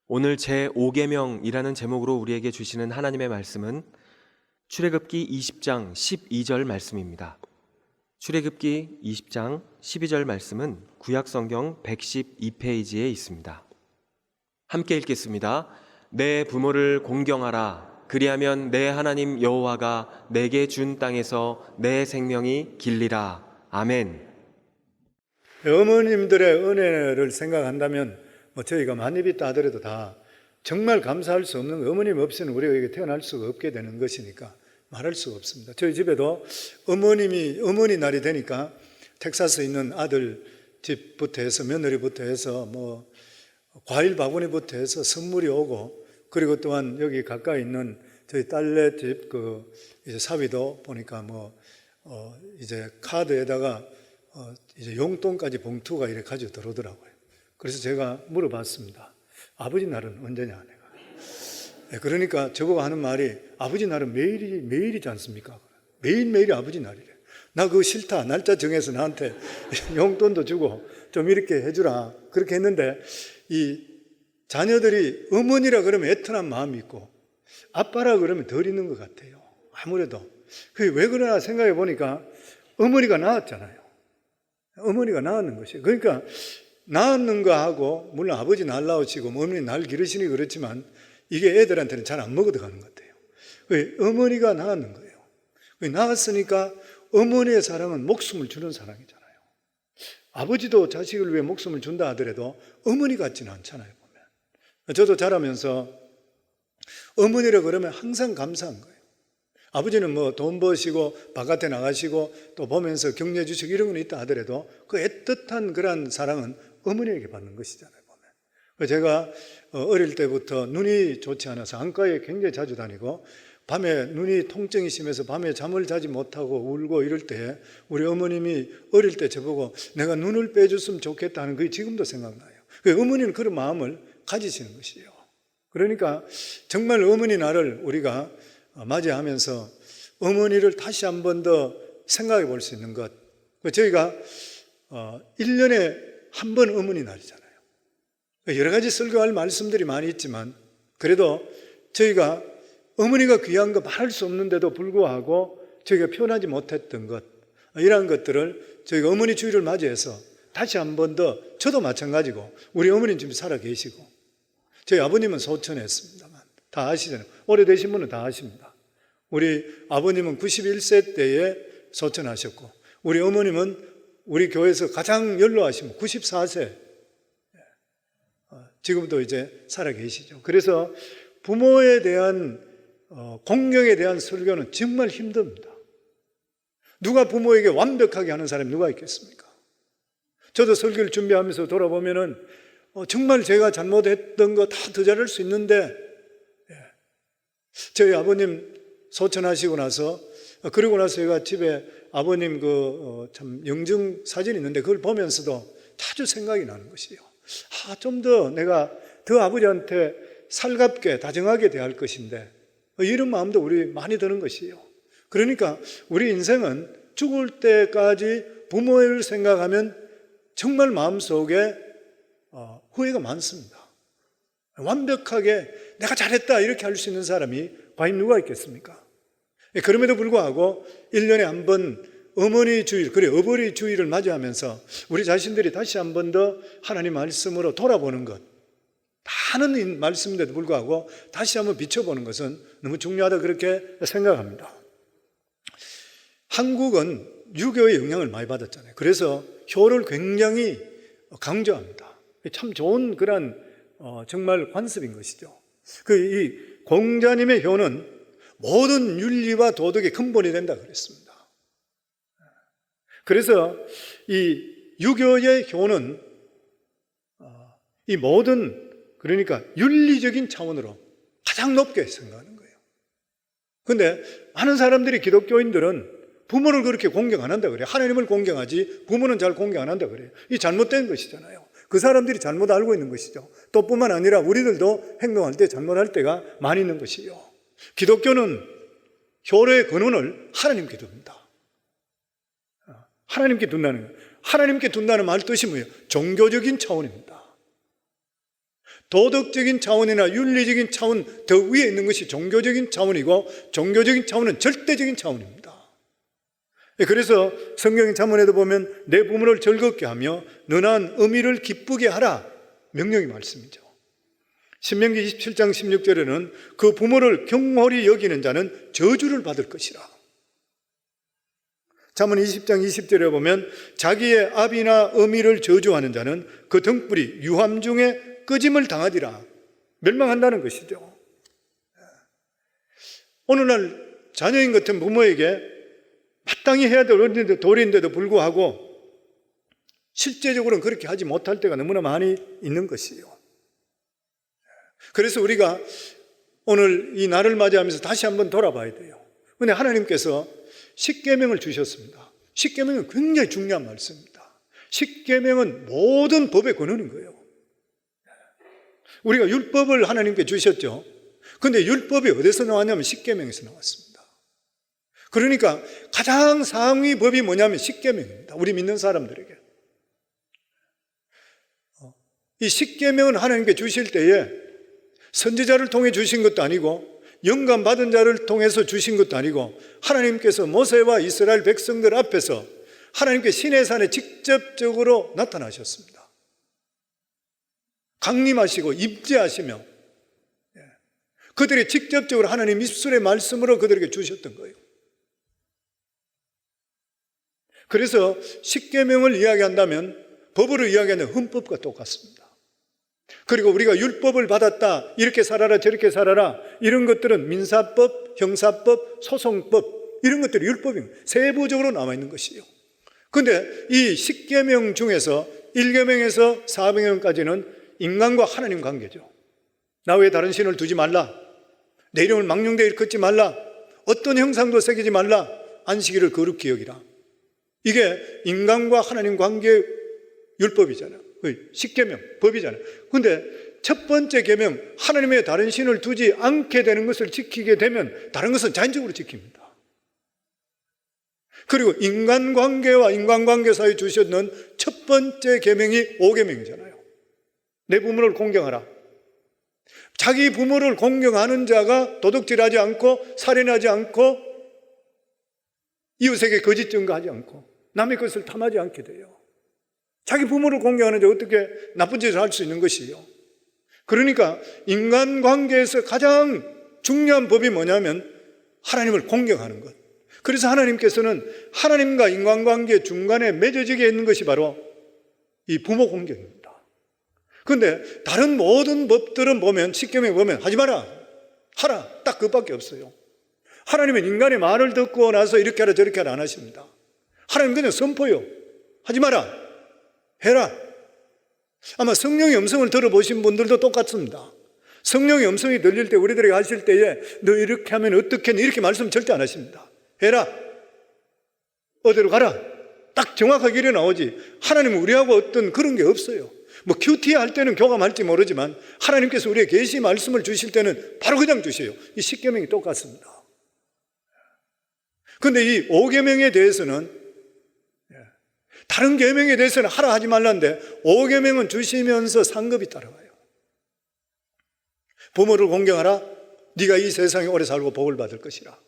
오늘 제5계명이라는 제목으로 우리에게 주시는 하나님의 말씀은 출애굽기 20장 12절 말씀입니다. 출애굽기 20장 12절 말씀은 구약성경 112페이지에 있습니다. 함께 읽겠습니다. 내 부모를 공경하라. 그리하면 내 하나님 여호와가 내게 준 땅에서 내 생명이 길리라. 아멘. 어머님들의 은혜를 생각한다면 저희가 만입 있다 하더라도 다 정말 감사할 수 없는, 어머님 없이는 우리가 태어날 수가 없게 되는 것이니까 말할 수가 없습니다. 저희 집에도 어머니 날이 되니까 텍사스에 있는 아들 집부터 해서 며느리부터 해서 과일 바구니부터 해서 선물이 오고, 그리고 또한 여기 가까이 있는 저희 딸네 집 이제 사위도 보니까 이제 카드에다가 이제 용돈까지 봉투가 이렇게 가지고 들어오더라고요. 그래서 제가 물어봤습니다. 아버지 날은 언제냐, 내가. 그러니까 저보고 하는 말이, 아버지 날은 매일이지 않습니까? 매일매일이 아버지 날이래. 나 그거 싫다. 날짜 정해서 나한테 용돈도 주고 좀 이렇게 해주라. 그렇게 했는데, 이 자녀들이 어머니라 그러면 애틋한 마음이 있고 아빠라 그러면 덜 있는 것 같아요. 아무래도. 그게 왜 그러나 생각해 보니까 어머니가 낳았잖아요. 어머니가 낳았는 것이에요. 그러니까 낳았는 거하고, 물론 아버지 날 낳으시고 어머니 날 기르시니 그렇지만 이게 애들한테는 잘 안 먹어 들어가는 것 같아요. 어머니가 낳았는 거예요. 낳았으니까 어머니의 사랑은 목숨을 주는 사랑이잖아요. 아버지도 자식을 위해 목숨을 준다 하더라도 어머니 같지는 않잖아요, 보면. 저도 자라면서 어머니라 그러면 항상 감사한 거예요. 아버지는 돈 버시고 바깥에 나가시고 또 보면서 격려해 주시고 이런 건 있다 하더라도 그 애틋한 그런 사랑은 어머니에게 받는 것이잖아요, 보면. 제가 어릴 때부터 눈이 좋지 않아서 안과에 굉장히 자주 다니고, 밤에 눈이 통증이 심해서 밤에 잠을 자지 못하고 울고 이럴 때 우리 어머님이 어릴 때 저보고 내가 눈을 빼줬으면 좋겠다 하는 그게 지금도 생각나요. 어머니는 그런 마음을 가지시는 것이에요. 그러니까 정말 어머니 날을 우리가 맞이하면서 어머니를 다시 한 번 더 생각해 볼 수 있는 것. 저희가 1년에 한 번 어머니 날이잖아요. 여러 가지 설교할 말씀들이 많이 있지만 그래도 저희가 어머니가 귀한 거 말할 수 없는데도 불구하고 저희가 표현하지 못했던 것, 이러한 것들을 저희가 어머니 주일을 맞이해서 다시 한 번 더, 저도 마찬가지고 우리 어머니는 지금 살아 계시고 저희 아버님은 소천에 했습니다만 다 아시잖아요. 오래되신 분은 다 아십니다. 우리 아버님은 91세 때에 소천하셨고 우리 어머님은 우리 교회에서 가장 연로하신 94세 지금도 이제 살아 계시죠. 그래서 부모에 대한 공경에 대한 설교는 정말 힘듭니다. 누가 부모에게 완벽하게 하는 사람이 누가 있겠습니까? 저도 설교를 준비하면서 돌아보면은 정말 제가 잘못했던 거 다 더 잘할 수 있는데, 저희 아버님 소천하시고 나서, 그러고 나서 제가 집에 아버님 참 영증 사진이 있는데 그걸 보면서도 자주 생각이 나는 것이에요. 좀 더 내가 더 아버지한테 살갑게 다정하게 대할 것인데, 이런 마음도 우리 많이 드는 것이에요. 그러니까 우리 인생은 죽을 때까지 부모를 생각하면 정말 마음속에 후회가 많습니다. 완벽하게 내가 잘했다 이렇게 할 수 있는 사람이 과연 누가 있겠습니까? 그럼에도 불구하고 1년에 한 번 어머니 주일, 어버이 주일을 맞이하면서 우리 자신들이 다시 한 번 더 하나님 말씀으로 돌아보는 것, 많은 말씀인데도 불구하고 다시 한번 비춰보는 것은 너무 중요하다 그렇게 생각합니다. 한국은 유교의 영향을 많이 받았잖아요. 그래서 효를 굉장히 강조합니다. 참 좋은 그런 정말 관습인 것이죠. 이 공자님의 효는 모든 윤리와 도덕의 근본이 된다 그랬습니다. 그래서 이 유교의 효는 이 모든, 그러니까 윤리적인 차원으로 가장 높게 생각하는 거예요. 그런데 많은 사람들이, 기독교인들은 부모를 그렇게 공경 안 한다 그래요. 하나님을 공경하지 부모는 잘 공경 안 한다 그래요. 이 잘못된 것이잖아요. 그 사람들이 잘못 알고 있는 것이죠. 또 뿐만 아니라 우리들도 행동할 때 잘못할 때가 많이 있는 것이에요. 기독교는 효의 근원을 하나님께 둡니다. 하나님께 둔다는 거예요. 하나님께 둔다는 말 뜻이 뭐예요? 종교적인 차원입니다. 도덕적인 차원이나 윤리적인 차원 더 위에 있는 것이 종교적인 차원이고, 종교적인 차원은 절대적인 차원입니다. 그래서 성경 잠언에도 보면 내 부모를 즐겁게 하며 너난 어미를 기쁘게 하라, 명령의 말씀이죠. 신명기 27장 16절에는 그 부모를 경홀히 여기는 자는 저주를 받을 것이라. 잠언 20장 20절에 보면 자기의 아비나 어미를 저주하는 자는 그 등불이 유함 중에 꺼짐을 당하리라, 멸망한다는 것이죠. 오늘날 자녀인 같은 부모에게 마땅히 해야 될 도리인데도 불구하고 실제적으로는 그렇게 하지 못할 때가 너무나 많이 있는 것이에요. 그래서 우리가 오늘 이 날을 맞이하면서 다시 한번 돌아봐야 돼요. 근데 하나님께서 십계명을 주셨습니다. 십계명은 굉장히 중요한 말씀입니다. 십계명은 모든 법의 근원인 거예요. 우리가 율법을 하나님께 주셨죠. 근데 율법이 어디서 나왔냐면 십계명에서 나왔습니다. 그러니까 가장 상위 법이 뭐냐면 십계명입니다. 우리 믿는 사람들에게. 이 십계명은 하나님께 주실 때에 선지자를 통해 주신 것도 아니고 영감 받은 자를 통해서 주신 것도 아니고 하나님께서 모세와 이스라엘 백성들 앞에서 하나님께 시내산에 직접적으로 나타나셨습니다. 강림하시고 임재하시며 그들이 직접적으로 하나님 입술의 말씀으로 그들에게 주셨던 거예요. 그래서 십계명을 이야기한다면 법으로 이야기하는 헌법과 똑같습니다. 그리고 우리가 율법을 받았다, 이렇게 살아라 저렇게 살아라, 이런 것들은 민사법, 형사법, 소송법, 이런 것들이 율법입니다. 세부적으로 나와 있는 것이에요. 그런데 이 십계명 중에서 1계명에서 4계명까지는 인간과 하나님 관계죠. 나 외에 다른 신을 두지 말라, 내 이름을 망령되이 일컫지 말라, 어떤 형상도 새기지 말라, 안식일을 거룩히 여기라. 이게 인간과 하나님 관계 율법이잖아요. 십계명, 법이잖아요. 그런데 첫 번째 계명, 하나님의 다른 신을 두지 않게 되는 것을 지키게 되면 다른 것은 자연적으로 지킵니다. 그리고 인간관계와 인간관계 사이에 주셨는 첫 번째 계명이 5계명이잖아요. 내 부모를 공경하라. 자기 부모를 공경하는 자가 도둑질하지 않고 살인하지 않고 이웃에게 거짓 증거하지 않고 남의 것을 탐하지 않게 돼요. 자기 부모를 공경하는 자 어떻게 나쁜 짓을 할 수 있는 것이에요. 그러니까 인간관계에서 가장 중요한 법이 뭐냐면 하나님을 공경하는 것. 그래서 하나님께서는 하나님과 인간관계 중간에 맺어지게 있는 것이 바로 이 부모 공경입니다. 그런데 다른 모든 법들은 보면 십계명에 보면 하지 마라, 하라, 딱 그것밖에 없어요. 하나님은 인간의 말을 듣고 나서 이렇게 하라 저렇게 하라 안 하십니다. 하나님 그냥 선포요. 하지 마라, 해라. 아마 성령의 음성을 들어보신 분들도 똑같습니다. 성령의 음성이 들릴 때 우리들에게 하실 때에 너 이렇게 하면 어떻겠니 이렇게 말씀 절대 안 하십니다. 해라, 어디로 가라, 딱 정확하게 이래 나오지. 하나님은 우리하고 어떤 그런 게 없어요. 뭐 큐티 할 때는 교감할지 모르지만 하나님께서 우리에게 계시 말씀을 주실 때는 바로 그냥 주셔요. 이 십계명이 똑같습니다. 그런데 이 5계명에 대해서는 다른 계명에 대해서는 하라 하지 말라는데 5계명은 주시면서 상급이 따라와요. 부모를 공경하라. 네가 이 세상에 오래 살고 복을 받을 것이라.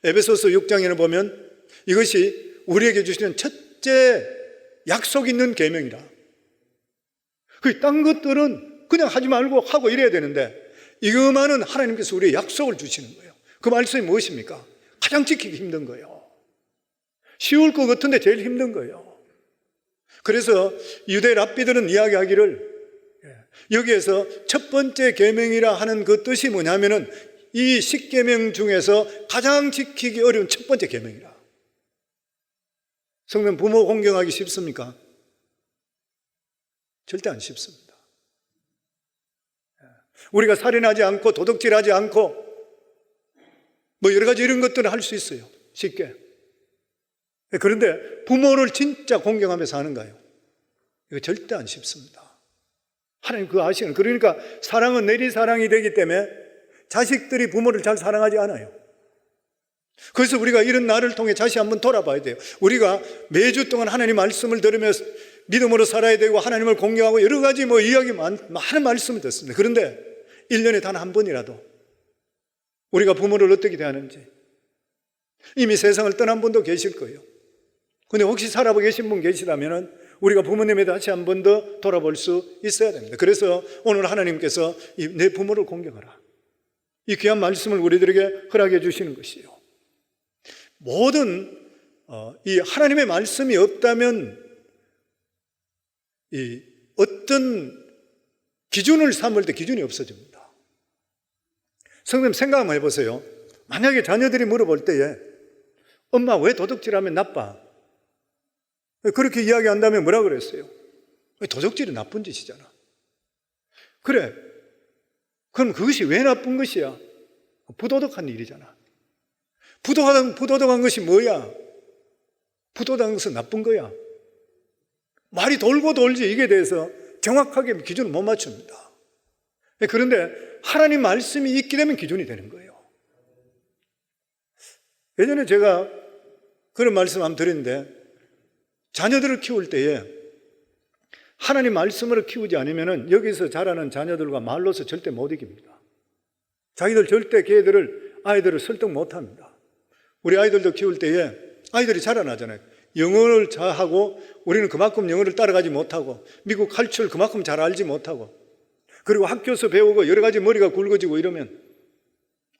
에베소서 6장에는 보면 이것이 우리에게 주시는 첫째 약속 있는 계명이라. 딴 것들은 그냥 하지 말고 하고 이래야 되는데 이것만은 하나님께서 우리에게 약속을 주시는 거예요. 그 말씀이 무엇입니까? 가장 지키기 힘든 거예요. 쉬울 것 같은데 제일 힘든 거예요. 그래서 유대 랍비들은 이야기하기를 여기에서 첫 번째 계명이라 하는 그 뜻이 뭐냐면은 이 십계명 중에서 가장 지키기 어려운 첫 번째 계명이라. 성도님, 부모 공경하기 쉽습니까? 절대 안 쉽습니다. 우리가 살인하지 않고 도둑질하지 않고 뭐 여러 가지 이런 것들을 할 수 있어요. 쉽게. 그런데 부모를 진짜 공경하면서 하는가요? 이거 절대 안 쉽습니다. 하나님 그거 아시는. 그러니까 사랑은 내리사랑이 되기 때문에 자식들이 부모를 잘 사랑하지 않아요. 그래서 우리가 이런 날을 통해 다시 한번 돌아봐야 돼요. 우리가 매주 동안 하나님 말씀을 들으며 믿음으로 살아야 되고 하나님을 공경하고 여러 가지 이야기 많은 말씀을 듣습니다. 그런데 1년에 단 한 번이라도 우리가 부모를 어떻게 대하는지, 이미 세상을 떠난 분도 계실 거예요. 근데 혹시 살아보고 계신 분 계시다면 우리가 부모님에 다시 한 번 더 돌아볼 수 있어야 됩니다. 그래서 오늘 하나님께서 내 부모를 공경하라, 이 귀한 말씀을 우리들에게 허락해 주시는 것이에요. 모든 이 하나님의 말씀이 없다면 이 어떤 기준을 삼을 때 기준이 없어집니다. 성도님, 생각 한번 해보세요. 만약에 자녀들이 물어볼 때에 엄마 왜 도둑질하면 나빠? 그렇게 이야기한다면 뭐라 그랬어요? 도둑질이 나쁜 짓이잖아. 그래, 그럼 그것이 왜 나쁜 것이야? 부도덕한 일이잖아. 부도덕한 것이 뭐야? 부도덕한 것은 나쁜 거야. 말이 돌고 돌지 이게 대해서 정확하게 기준을 못 맞춥니다. 그런데 하나님 말씀이 있게 되면 기준이 되는 거예요. 예전에 제가 그런 말씀 한번 드렸는데, 자녀들을 키울 때에 하나님 말씀으로 키우지 않으면 여기서 자라는 자녀들과 말로서 절대 못 이깁니다. 자기들 절대 아이들을 설득 못 합니다. 우리 아이들도 키울 때에 아이들이 자라나잖아요. 영어를 잘하고 우리는 그만큼 영어를 따라가지 못하고 미국 칼춤을 그만큼 잘 알지 못하고 그리고 학교에서 배우고 여러 가지 머리가 굵어지고 이러면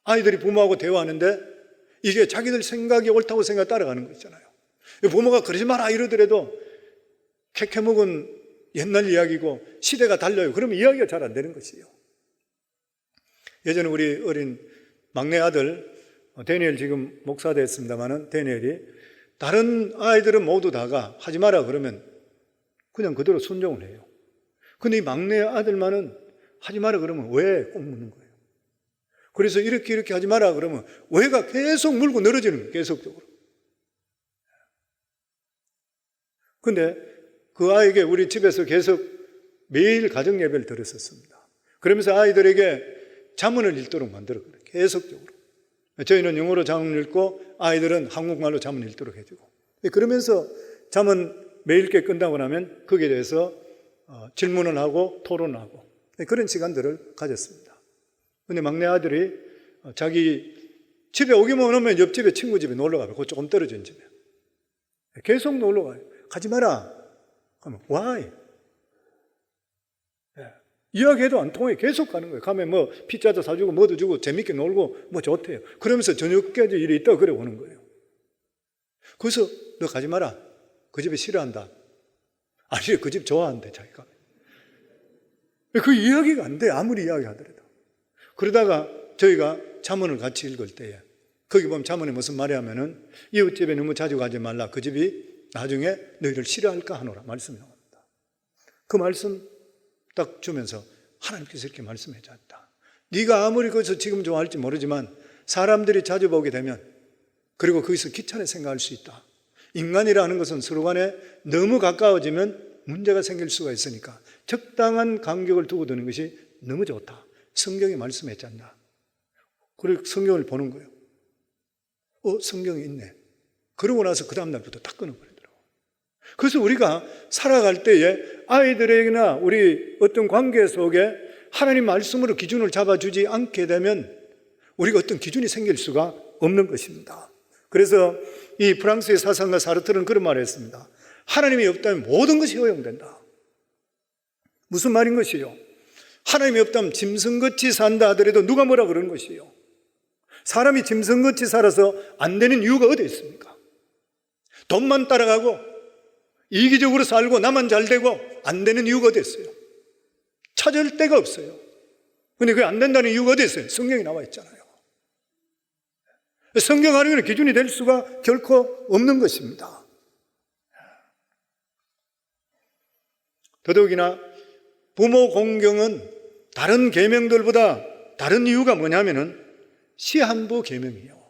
아이들이 부모하고 대화하는데 이게 자기들 생각이 옳다고 생각 따라가는 거 있잖아요. 부모가 그러지 마라 이러더라도 캐캐묵은 옛날 이야기고 시대가 달라요. 그러면 이야기가 잘 안 되는 것이에요. 예전에 우리 어린 막내 아들 데니엘, 지금 목사 됐습니다마는 데니엘이 다른 아이들은 모두 다가 하지 마라 그러면 그냥 그대로 순종을 해요. 근데 이 막내 아들만은 하지 마라 그러면 왜 꼭 묻는 거예요. 그래서 이렇게 하지 마라 그러면 왜가 계속 물고 늘어지는 거예요. 계속적으로. 근데 그 아이에게 우리 집에서 계속 매일 가정 예배를 드렸었습니다. 그러면서 아이들에게 잠언을 읽도록 만들었거든요. 계속적으로. 저희는 영어로 잠언을 읽고 아이들은 한국말로 잠언을 읽도록 해주고, 그러면서 잠언 매일 읽게 끝나고 나면 거기에 대해서 질문을 하고 토론하고 그런 시간들을 가졌습니다. 근데 막내 아들이 자기 집에 오기만 하면 옆집에 친구 집에 놀러 가요. 그 조금 떨어진 집에. 계속 놀러 가요. 가지 마라. 그러면 why? 이야기해도 안 통해. 계속 가는 거예요. 가면 피자도 사주고 뭐도 주고 재밌게 놀고 좋대요. 그러면서 저녁까지 일이 있다고 그래 오는 거예요. 그래서 너 가지 마라. 그 집에 싫어한다. 아니, 그 집 좋아한대 자기가. 그 이야기가 안 돼. 아무리 이야기하더라도. 그러다가 저희가 잠언을 같이 읽을 때에 거기 보면 잠언이 무슨 말이 하면은 이웃집에 너무 자주 가지 말라. 그 집이 나중에 너희를 싫어할까 하노라 말씀이 나옵니다. 그 말씀 딱 주면서 하나님께서 이렇게 말씀해 줬다. 네가 아무리 그것을 지금 좋아할지 모르지만 사람들이 자주 보게 되면 그리고 거기서 귀찮게 생각할 수 있다. 인간이라는 것은 서로 간에 너무 가까워지면 문제가 생길 수가 있으니까 적당한 간격을 두고 두는 것이 너무 좋다. 성경이 말씀했지 않나. 그리고 성경을 보는 거예요. 성경이 있네. 그러고 나서 그 다음날부터 딱 끊어버리더라고요. 그래서 우리가 살아갈 때에 아이들에게나 우리 어떤 관계 속에 하나님 말씀으로 기준을 잡아주지 않게 되면 우리가 어떤 기준이 생길 수가 없는 것입니다. 그래서 이 프랑스의 사상가 사르트르는 그런 말을 했습니다. 하나님이 없다면 모든 것이 허용된다. 무슨 말인 것이요? 하나님이 없다면 짐승같이 산다 하더라도 누가 뭐라 그러는 것이요? 사람이 짐승같이 살아서 안 되는 이유가 어디 있습니까? 돈만 따라가고 이기적으로 살고 나만 잘 되고 안 되는 이유가 어디 있어요? 찾을 데가 없어요. 근데 그게 안 된다는 이유가 어디 있어요? 성경이 나와 있잖아요. 성경 아니면 기준이 될 수가 결코 없는 것입니다. 더더욱이나 부모 공경은 다른 계명들보다 다른 이유가 뭐냐면은 시한부 계명이에요.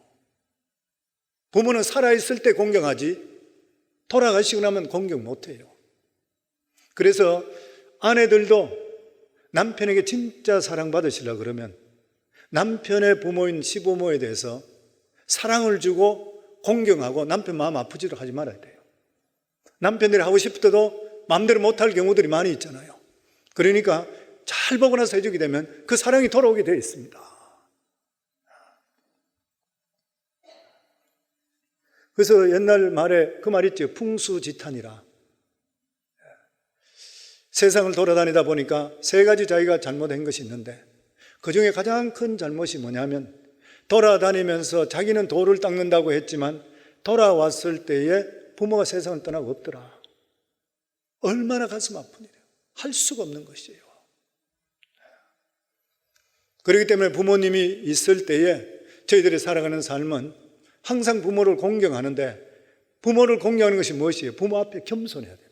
부모는 살아있을 때 공경하지 돌아가시고 나면 공경 못해요. 그래서 아내들도 남편에게 진짜 사랑받으시려고 그러면 남편의 부모인 시부모에 대해서 사랑을 주고 공경하고 남편 마음 아프지도 하지 말아야 돼요. 남편들이 하고 싶어도 마음대로 못할 경우들이 많이 있잖아요. 그러니까 잘 보고 나서 해주게 되면 그 사랑이 돌아오게 되어 있습니다. 그래서 옛날 말에 그 말 있죠. 풍수지탄이라. 세상을 돌아다니다 보니까 세 가지 자기가 잘못한 것이 있는데 그 중에 가장 큰 잘못이 뭐냐면 돌아다니면서 자기는 돌을 닦는다고 했지만 돌아왔을 때에 부모가 세상을 떠나고 없더라. 얼마나 가슴 아픈 일이에요. 할 수가 없는 것이에요. 그렇기 때문에 부모님이 있을 때에 저희들이 살아가는 삶은 항상 부모를 공경하는데 부모를 공경하는 것이 무엇이에요? 부모 앞에 겸손해야 됩니다.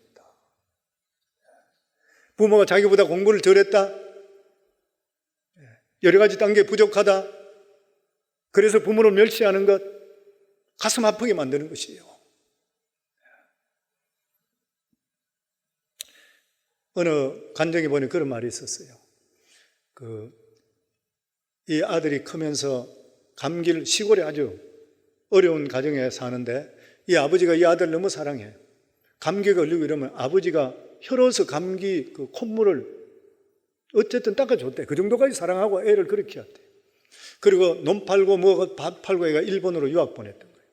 부모가 자기보다 공부를 덜 했다, 여러 가지 단계 부족하다, 그래서 부모를 멸시하는 것, 가슴 아프게 만드는 것이에요. 어느 간증에 보니 그런 말이 있었어요. 이 아들이 크면서 감기를, 시골에 아주 어려운 가정에 사는데 이 아버지가 이 아들을 너무 사랑해. 감기가 걸리고 이러면 아버지가 혀로서 감기 그 콧물을 어쨌든 닦아줬대. 그 정도까지 사랑하고 애를 그렇게 키웠대. 그리고 논 팔고 뭐 밭 팔고 애가 일본으로 유학 보냈던 거예요.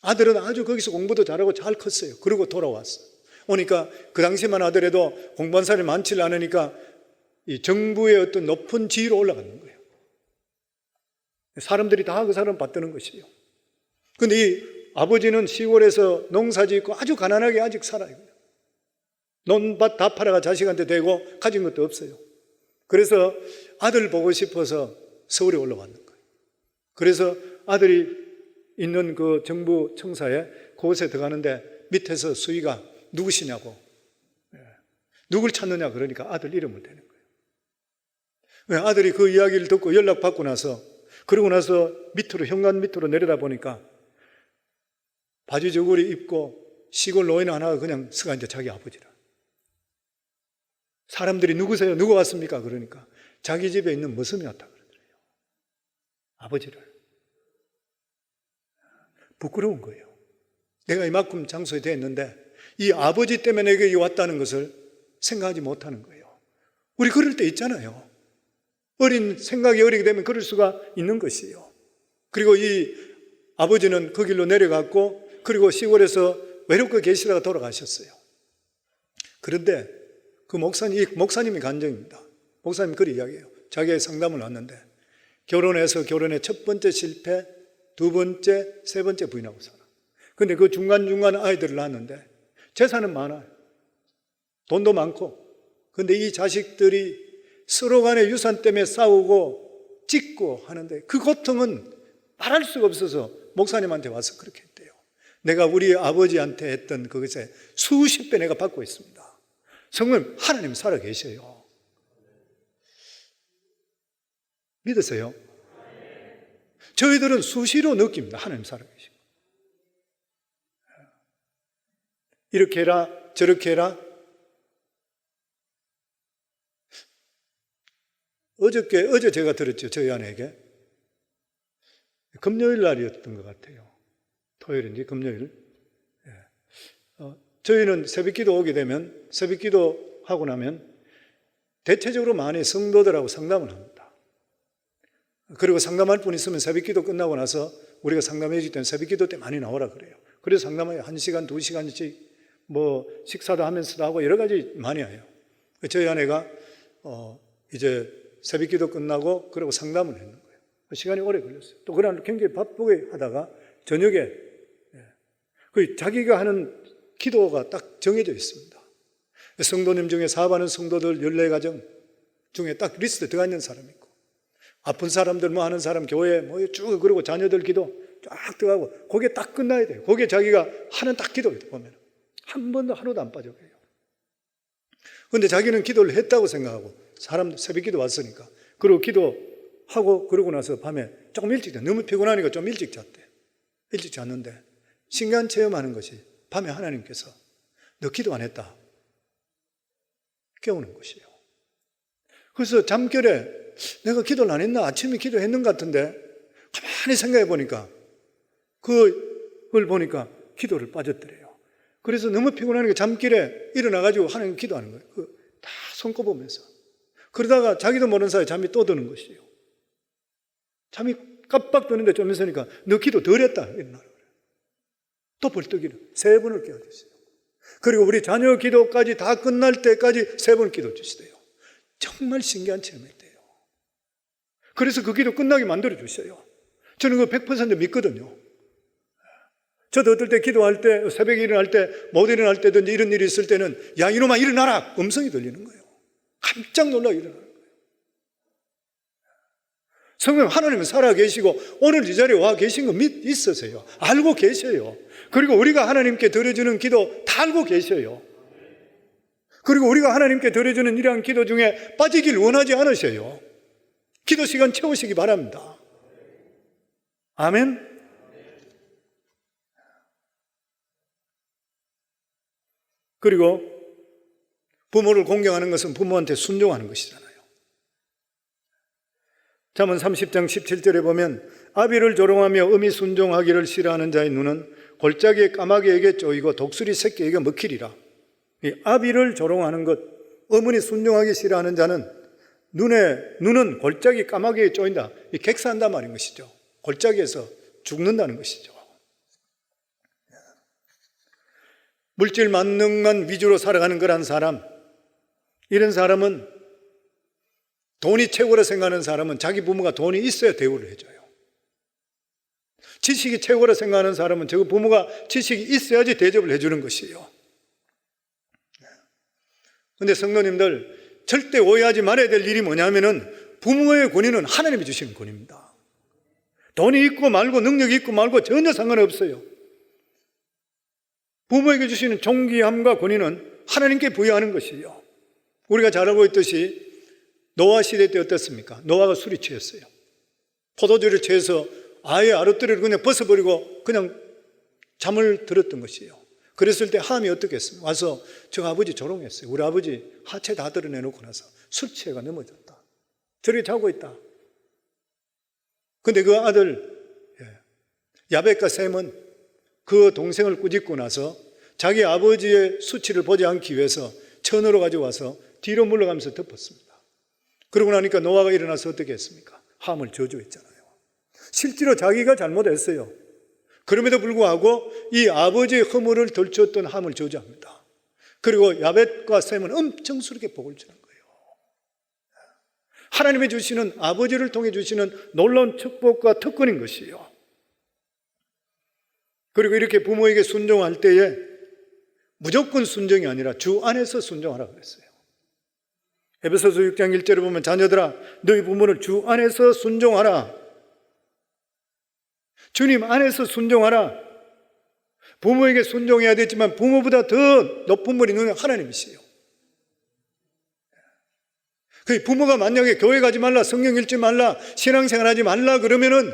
아들은 아주 거기서 공부도 잘하고 잘 컸어요. 그리고 돌아왔어. 오니까 그 당시만 하더라도 공부한 사람이 많지 않으니까 이 정부의 어떤 높은 지위로 올라가는 거예요. 사람들이 다 그 사람 받드는 것이에요. 근데 이 아버지는 시골에서 농사 짓고 아주 가난하게 아직 살아요. 논밭 다 팔아가 자식한테 대고 가진 것도 없어요. 그래서 아들 보고 싶어서 서울에 올라왔는 거예요. 그래서 아들이 있는 그 정부 청사에 그곳에 들어가는데 밑에서 수위가 누구시냐고, 누굴 찾느냐 그러니까 아들 이름을 대는 거예요. 아들이 그 이야기를 듣고 연락받고 나서, 그러고 나서 밑으로, 현관 밑으로 내려다 보니까 바지 저고리 입고 시골 노인 하나가 그냥 서가 이제 자기 아버지라. 사람들이 누구세요? 누구 왔습니까? 그러니까 자기 집에 있는 머슴이 왔다 그러더래요. 아버지를. 부끄러운 거예요. 내가 이만큼 장소에 돼 있는데 이 아버지 때문에 내게 왔다는 것을 생각하지 못하는 거예요. 우리 그럴 때 있잖아요. 생각이 어리게 되면 그럴 수가 있는 것이에요. 그리고 이 아버지는 그 길로 내려갔고, 그리고 시골에서 외롭게 계시다가 돌아가셨어요. 그런데 그 목사님이 간증입니다. 목사님이 그리 이야기해요. 자기의 상담을 왔는데 결혼해서 결혼의 첫 번째 실패, 두 번째, 세 번째 부인하고 살아. 근데 그 중간중간 아이들을 낳았는데 재산은 많아요. 돈도 많고. 근데 이 자식들이 서로 간의 유산 때문에 싸우고 찢고 하는데 그 고통은 말할 수가 없어서 목사님한테 와서 그렇게 했대요. 내가 우리 아버지한테 했던 그것에 수십 배 내가 받고 있습니다. 성령 하나님 살아 계셔요. 믿으세요? 저희들은 수시로 느낍니다. 하나님 살아 계시고. 이렇게 해라, 저렇게 해라. 어제 제가 들었죠. 저희 아내에게. 금요일 날이었던 것 같아요. 토요일인지 금요일. 저희는 새벽기도 오게 되면, 새벽기도 하고 나면 대체적으로 많이 성도들하고 상담을 합니다. 그리고 상담할 분 있으면 새벽기도 끝나고 나서 우리가 상담해 줄 때는 새벽기도 때 많이 나오라 그래요. 그래서 상담을 1시간, 2시간씩 뭐 식사도 하면서도 하고 여러 가지 많이 해요. 저희 아내가 이제 새벽기도 끝나고 그리고 상담을 했는 거예요. 시간이 오래 걸렸어요. 또 그날 굉장히 바쁘게 하다가 저녁에 그 자기가 하는 기도가 딱 정해져 있습니다. 성도님 중에 사업하는 성도들 14가정 중에 딱 리스트에 들어가 있는 사람이 있고, 아픈 사람들 뭐 하는 사람 교회 뭐 쭉, 그리고 자녀들 기도 쫙 들어가고, 그게 딱 끝나야 돼요. 거기에 자기가 하는 딱 기도를 보면 한 번도 하루도 안 빠져요. 그런데 자기는 기도를 했다고 생각하고, 사람들 새벽 기도 왔으니까, 그리고 기도하고 그러고 나서 밤에 조금 일찍 잤. 너무 피곤하니까 좀 일찍 잤대. 일찍 잤는데 신기한 체험하는 것이, 밤에 하나님께서 너 기도 안 했다 깨우는 것이에요. 그래서 잠결에 내가 기도를 안 했나? 아침에 기도했는 것 같은데 가만히 생각해 보니까 그걸 보니까 기도를 빠졌더래요. 그래서 너무 피곤하니까 잠길에 일어나가지고 하나님 기도하는 거예요. 다 손꼽으면서. 그러다가 자기도 모르는 사이에 잠이 또 드는 것이에요. 잠이 깜빡 드는데 좀 있으니까 너 기도 덜 했다. 일어나라. 또 벌떡 일어나. 3번을 깨워주세요. 그리고 우리 자녀 기도까지 다 끝날 때까지 3번 기도 주시대요. 정말 신기한 체험이었대요. 그래서 그 기도 끝나게 만들어 주셔요. 저는 그거 100% 믿거든요. 저도 어떨 때 기도할 때, 새벽에 일어날 때, 못 일어날 때든지 이런 일이 있을 때는 야 이놈아 일어나라! 음성이 들리는 거예요. 깜짝 놀라 일어나는 거예요. 성령 하나님은 살아계시고 오늘 이 자리에 와 계신 거 있으세요. 알고 계셔요. 그리고 우리가 하나님께 드려주는 기도 다 알고 계셔요. 그리고 우리가 하나님께 드려주는 이러한 기도 중에 빠지길 원하지 않으셔요. 기도 시간 채우시기 바랍니다. 아멘. 그리고 부모를 공경하는 것은 부모한테 순종하는 것이잖아요. 잠언 30장 17절에 보면 아비를 조롱하며 음이 순종하기를 싫어하는 자의 눈은 골짜기의 까마귀에게 쪼이고 독수리 새끼에게 먹히리라. 이 아비를 조롱하는 것, 어머니 순종하기 싫어하는 자는 눈은 골짜기 까마귀에 쪼인다. 이 객사한단 말인 것이죠. 골짜기에서 죽는다는 것이죠. 물질 만능만 위주로 살아가는 거란 사람, 이런 사람은 돈이 최고로 생각하는 사람은 자기 부모가 돈이 있어야 대우를 해줘요. 지식이 최고로 생각하는 사람은 저 부모가 지식이 있어야지 대접을 해주는 것이에요. 그런데 성도님들 절대 오해하지 말아야 될 일이 뭐냐면은 부모의 권위는 하나님이 주시는 권위입니다. 돈이 있고 말고 능력이 있고 말고 전혀 상관없어요. 부모에게 주시는 존귀함과 권위는 하나님께 부여하는 것이에요. 우리가 잘 알고 있듯이 노아 시대 때 어떻습니까? 노아가 술이 취했어요. 포도주를 취해서 아예 아랫도리를 그냥 벗어버리고 그냥 잠을 들었던 것이에요. 그랬을 때 함이 어떻게 했습니까? 와서 저 아버지 조롱했어요. 우리 아버지 하체 다 드러내놓고 나서 술 취해가 넘어졌다. 저렇게 자고 있다. 근데 그 아들 야벳과 셈은 그 동생을 꾸짖고 나서 자기 아버지의 수치를 보지 않기 위해서 천으로 가져와서 뒤로 물러가면서 덮었습니다. 그러고 나니까 노아가 일어나서 어떻게 했습니까? 함을 저주했잖아요. 실제로 자기가 잘못했어요. 그럼에도 불구하고 이 아버지의 허물을 덜쳤던 함을 저주합니다. 그리고 야벳과 셈은 엄청스럽게 복을 주는 거예요. 하나님이 주시는, 아버지를 통해 주시는 놀라운 축복과 특권인 것이에요. 그리고 이렇게 부모에게 순종할 때에 무조건 순종이 아니라 주 안에서 순종하라 그랬어요. 에베소서 6장 1절에 보면 자녀들아 너희 부모를 주 안에서 순종하라. 주님 안에서 순종하라. 부모에게 순종해야 되지만 부모보다 더 높은 분이 누구냐? 하나님이시요. 부모가 만약에 교회 가지 말라, 성경 읽지 말라, 신앙생활 하지 말라 그러면은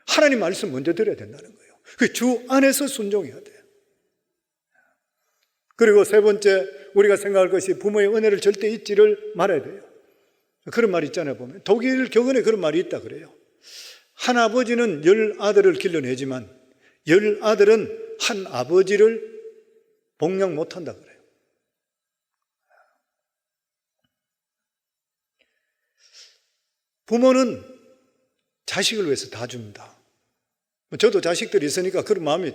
하나님 말씀 먼저 드려야 된다는 거예요. 주 안에서 순종해야 돼요. 그리고 세 번째 우리가 생각할 것이 부모의 은혜를 절대 잊지를 말아야 돼요. 그런 말이 있잖아요. 보면 독일 격언에 그런 말이 있다 그래요. 한 아버지는 10아들을 길러내지만 10아들은 한 아버지를 복양 못한다 그래요. 부모는 자식을 위해서 다 줍니다. 저도 자식들이 있으니까 그런 마음이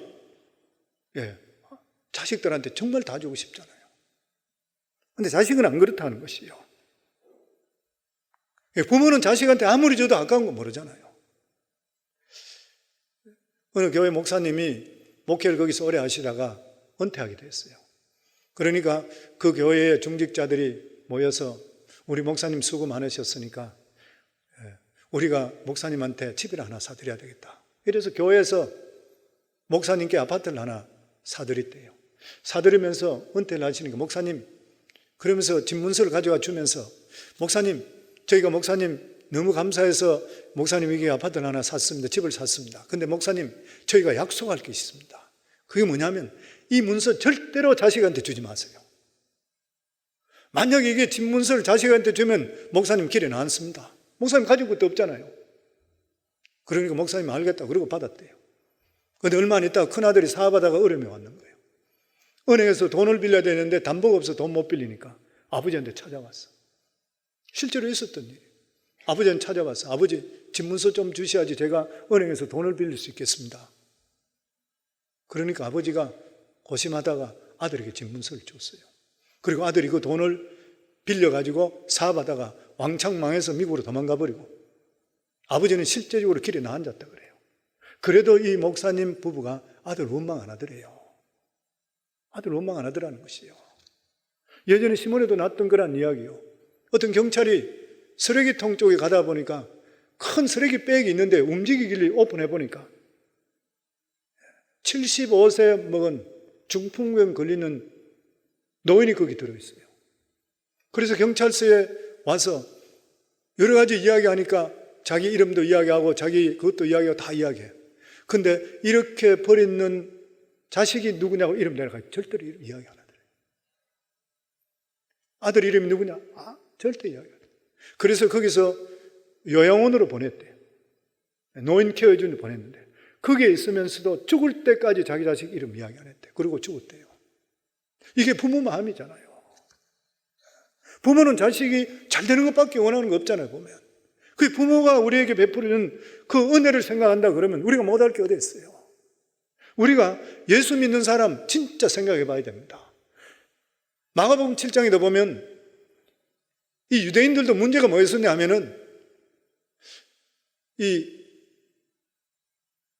자식들한테 정말 다 주고 싶잖아요. 그런데 자식은 안 그렇다는 것이에요. 부모는 자식한테 아무리 줘도 아까운 거 모르잖아요. 어느 교회 목사님이 목회를 거기서 오래 하시다가 은퇴하게 됐어요. 그러니까 그 교회의 중직자들이 모여서 우리 목사님 수고 많으셨으니까 우리가 목사님한테 집을 하나 사드려야 되겠다. 이래서 교회에서 목사님께 아파트를 하나 사드렸대요. 사드리면서 은퇴를 하시니까 목사님, 그러면서 집 문서를 가져와 주면서 목사님, 저희가 목사님 너무 감사해서 목사님에게 아파트를 하나 샀습니다. 집을 샀습니다. 근데 목사님, 저희가 약속할 게 있습니다. 그게 뭐냐면 이 문서 절대로 자식한테 주지 마세요. 만약에 이게 집 문서를 자식한테 주면 목사님 길에 나앉습니다. 목사님 가진 것도 없잖아요. 그러니까 목사님 알겠다. 그러고 받았대요. 그런데 얼마 안 있다가 큰아들이 사업하다가 어려움이 왔는 거예요. 은행에서 돈을 빌려야 되는데 담보가 없어 돈 못 빌리니까 아버지한테 찾아왔어. 실제로 있었던 일이에요. 아버지한테 찾아왔어. 아버지, 집문서 좀 주셔야지 제가 은행에서 돈을 빌릴 수 있겠습니다. 그러니까 아버지가 고심하다가 아들에게 집문서를 줬어요. 그리고 아들이 그 돈을 빌려가지고 사업하다가 왕창 망해서 미국으로 도망가 버리고 아버지는 실제적으로 길에 나앉았다 그래요. 그래도 이 목사님 부부가 아들 원망 안 하더래요. 아들 원망 안 하더라는 것이에요. 예전에 신문에도 났던 거란 이야기요. 어떤 경찰이 쓰레기통 쪽에 가다 보니까 큰 쓰레기 백이 있는데 움직이길래 오픈해 보니까 75세 먹은 중풍병 걸리는 노인이 거기 들어있어요. 그래서 경찰서에 와서 여러 가지 이야기하니까 자기 이름도 이야기하고 자기 그것도 이야기하고 다 이야기해요. 근데 이렇게 버리는 자식이 누구냐고 이름 내려가지고 절대로 이름 이야기 안 하더래요. 아들 이름이 누구냐? 절대 이야기 안 해요. 그래서 거기서 요양원으로 보냈대요. 노인 케어해주는 보냈는데 거기에 있으면서도 죽을 때까지 자기 자식 이름 이야기 안 했대요. 그리고 죽었대요. 이게 부모 마음이잖아요. 부모는 자식이 잘 되는 것밖에 원하는 거 없잖아요, 보면. 그 부모가 우리에게 베푸는 그 은혜를 생각한다 그러면 우리가 못할 게 어디 있어요. 우리가 예수 믿는 사람 진짜 생각해 봐야 됩니다. 마가복음 7장에도 보면 이 유대인들도 문제가 뭐였었냐 하면은 이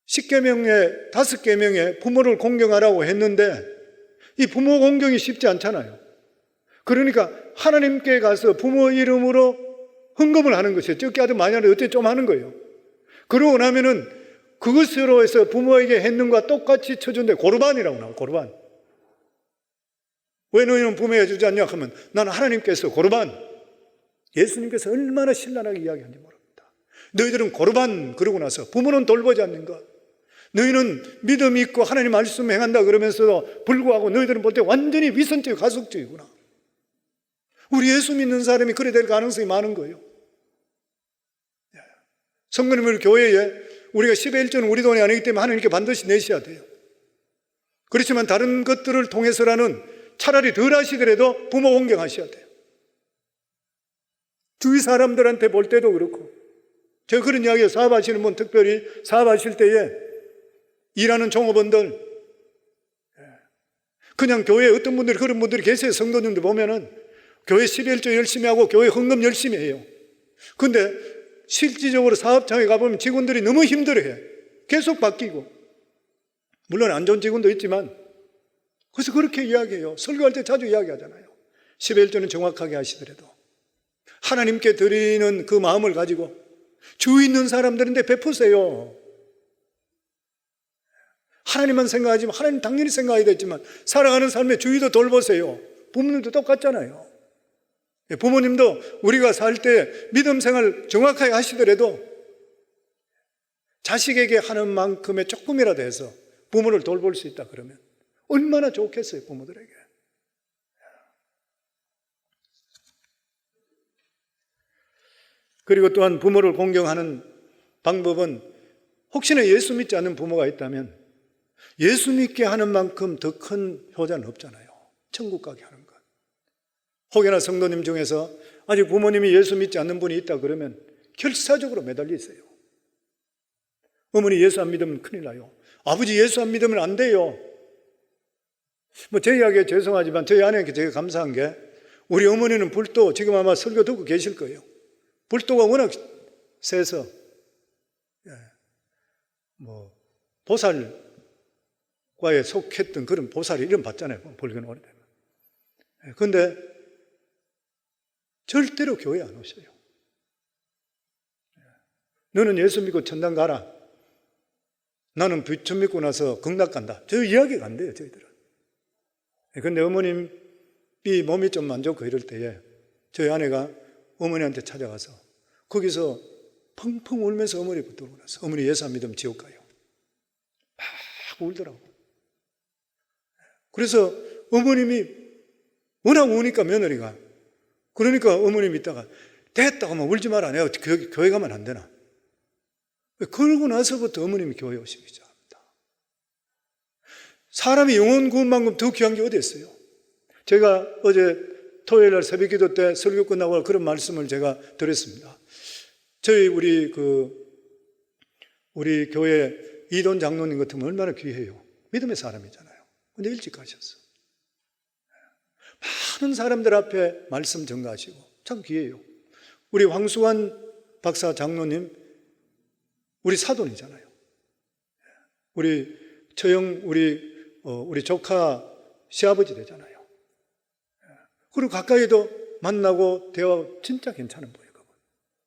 10계명에 5계명에 부모를 공경하라고 했는데 이 부모 공경이 쉽지 않잖아요. 그러니까 하나님께 가서 부모 이름으로 헌금을 하는 것이에요. 적게 하든 많이 하든 어떻게 좀 하는 거예요. 그러고 나면은 그것으로 해서 부모에게 했는과 똑같이 쳐준대. 고르반이라고 나와요. 고르반. 왜 너희는 부모에게 주지 않냐 하면 나는 하나님께서 고르반, 예수님께서 얼마나 신랄하게 이야기하는지 모릅니다. 너희들은 고르반 그러고 나서 부모는 돌보지 않는 것, 너희는 믿음이 있고 하나님 말씀 행한다 그러면서도 불구하고 너희들은 볼 때 완전히 위선적 가속적이구나. 우리 예수 믿는 사람이 그래 될 가능성이 많은 거예요. 성도님들 교회에 우리가 10의 1조는 우리 돈이 아니기 때문에 하나님께 반드시 내셔야 돼요. 그렇지만 다른 것들을 통해서라는 차라리 덜 하시더라도 부모 공경하셔야 돼요. 주위 사람들한테 볼 때도 그렇고, 제가 그런 이야기예요. 사업하시는 분, 특별히 사업하실 때에 일하는 종업원들, 그냥 교회에 어떤 분들이 그런 분들이 계세요. 성도님들 보면은 교회 11조 열심히 하고 교회 헌금 열심히 해요. 근데 실질적으로 사업장에 가보면 직원들이 너무 힘들어해. 계속 바뀌고. 물론 안 좋은 직원도 있지만, 그래서 그렇게 이야기해요. 설교할 때 자주 이야기하잖아요. 11조는 정확하게 하시더라도 하나님께 드리는 그 마음을 가지고 주위 있는 사람들한테 베푸세요. 하나님만 생각하지만 하나님 당연히 생각해야 되지만 살아가는 삶의 주위도 돌보세요. 부모님도 똑같잖아요. 부모님도 우리가 살 때 믿음 생활 정확하게 하시더라도 자식에게 하는 만큼의 조금이라도 해서 부모를 돌볼 수 있다 그러면 얼마나 좋겠어요, 부모들에게. 그리고 또한 부모를 공경하는 방법은 혹시나 예수 믿지 않는 부모가 있다면 예수 믿게 하는 만큼 더 큰 효자는 없잖아요. 천국 가게 하는 것. 혹여나 성도님 중에서 아직 부모님이 예수 믿지 않는 분이 있다 그러면 결사적으로 매달리세요. 어머니 예수 안 믿으면 큰일 나요. 아버지 예수 안 믿으면 안 돼요. 제 이야기에 죄송하지만 저희 아내에게 제가 감사한 게 우리 어머니는 불도 지금 아마 설교 듣고 계실 거예요. 불도가 워낙 세서 보살과에 속했던 그런 보살이 이름 받잖아요. 불교는 오래되면. 그런데 절대로 교회 안 오셔요. 너는 예수 믿고 천당 가라. 나는 부처 믿고 나서 극락 간다. 저 이야기가 안 돼요, 저희들은. 그런데 어머님이 몸이 좀 안 좋고 이럴 때에 저희 아내가 어머니한테 찾아가서 거기서 펑펑 울면서 어머니 붙들고 나서 어머니 예수 안 믿으면 지옥 가요. 막 울더라고. 그래서 어머님이 워낙 우니까 며느리가 그러니까 어머님이 있다가 됐다고 하면 울지 마라. 내가 교회 가면 안 되나. 그러고 나서부터 어머님이 교회 오시기 시작합니다. 사람이 영혼 구원만큼 더 귀한 게 어디 있어요? 제가 어제 토요일 날 새벽 기도 때 설교 끝나고 그런 말씀을 제가 드렸습니다. 저희 우리 교회 이돈 장로님 같으면 얼마나 귀해요. 믿음의 사람이잖아요. 근데 일찍 가셨어. 많은 사람들 앞에 말씀 전가하시고 참 귀해요. 우리 황수환 박사 장로님 우리 사돈이잖아요. 우리 처형 우리 조카 시아버지 되잖아요. 그리고 가까이도 만나고 대화하고 진짜 괜찮은 분이에요.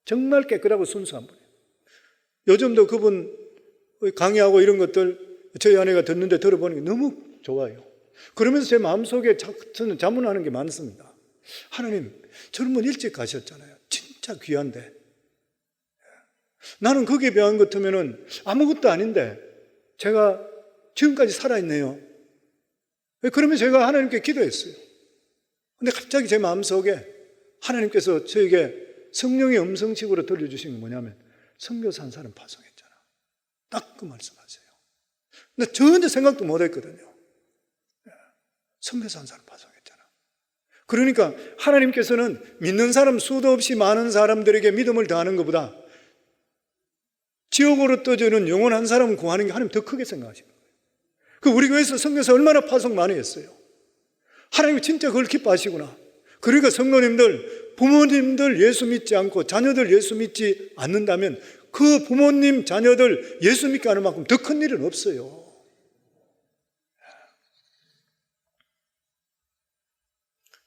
정말 깨끗하고 순수한 분이에요. 요즘도 그분 강의하고 이런 것들 저희 아내가 듣는데 들어보니까 너무 좋아요. 그러면서 제 마음속에 저는 자문하는 게 많습니다. 하나님, 저런 분 일찍 가셨잖아요. 진짜 귀한데. 나는 거기에 비한 것 같으면 아무것도 아닌데 제가 지금까지 살아있네요. 그러면 제가 하나님께 기도했어요. 근데 갑자기 제 마음속에 하나님께서 저에게 성령의 음성식으로 들려주신 게 뭐냐면 선교사 한 사람 파송했잖아. 딱 그 말씀하세요. 근데 전혀 생각도 못 했거든요. 선교사 한 사람 파송했잖아. 그러니까 하나님께서는 믿는 사람 수도 없이 많은 사람들에게 믿음을 더하는 것보다 지옥으로 떠주는 영혼 한 사람을 구하는 게 하나님 더 크게 생각하시는 거예요. 그 우리 교회에서 선교사 얼마나 파송 많이 했어요. 하나님이 진짜 그걸 기뻐하시구나. 그러니까 성도님들, 부모님들 예수 믿지 않고 자녀들 예수 믿지 않는다면 그 부모님, 자녀들 예수 믿게 하는 만큼 더 큰 일은 없어요.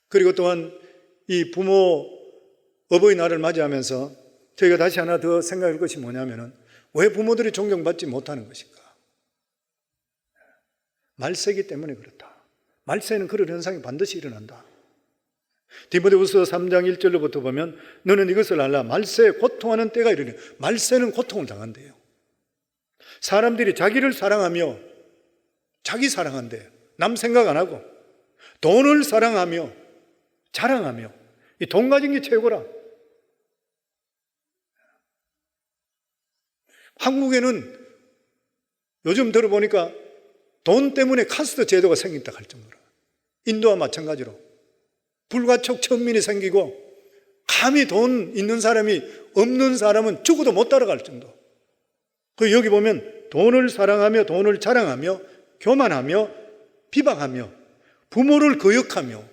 그리고 또한 이 부모 어버이날을 맞이하면서 저희가 다시 하나 더 생각할 것이 뭐냐면은 왜 부모들이 존경받지 못하는 것인가? 말세기 때문에 그렇다. 말세는 그런 현상이 반드시 일어난다. 디모데후서 3장 1절로부터 보면 너는 이것을 알라. 말세에 고통하는 때가 이르니 말세는 고통을 당한대요. 사람들이 자기를 사랑하며 자기 사랑한대요. 남 생각 안 하고 돈을 사랑하며 자랑하며 이 돈 가진 게 최고라. 한국에는 요즘 들어보니까 돈 때문에 카스트 제도가 생긴다 할 정도로 인도와 마찬가지로 불가촉 천민이 생기고 감히 돈 있는 사람이 없는 사람은 죽어도 못 따라갈 정도. 그 여기 보면 돈을 사랑하며 돈을 자랑하며 교만하며 비방하며 부모를 거역하며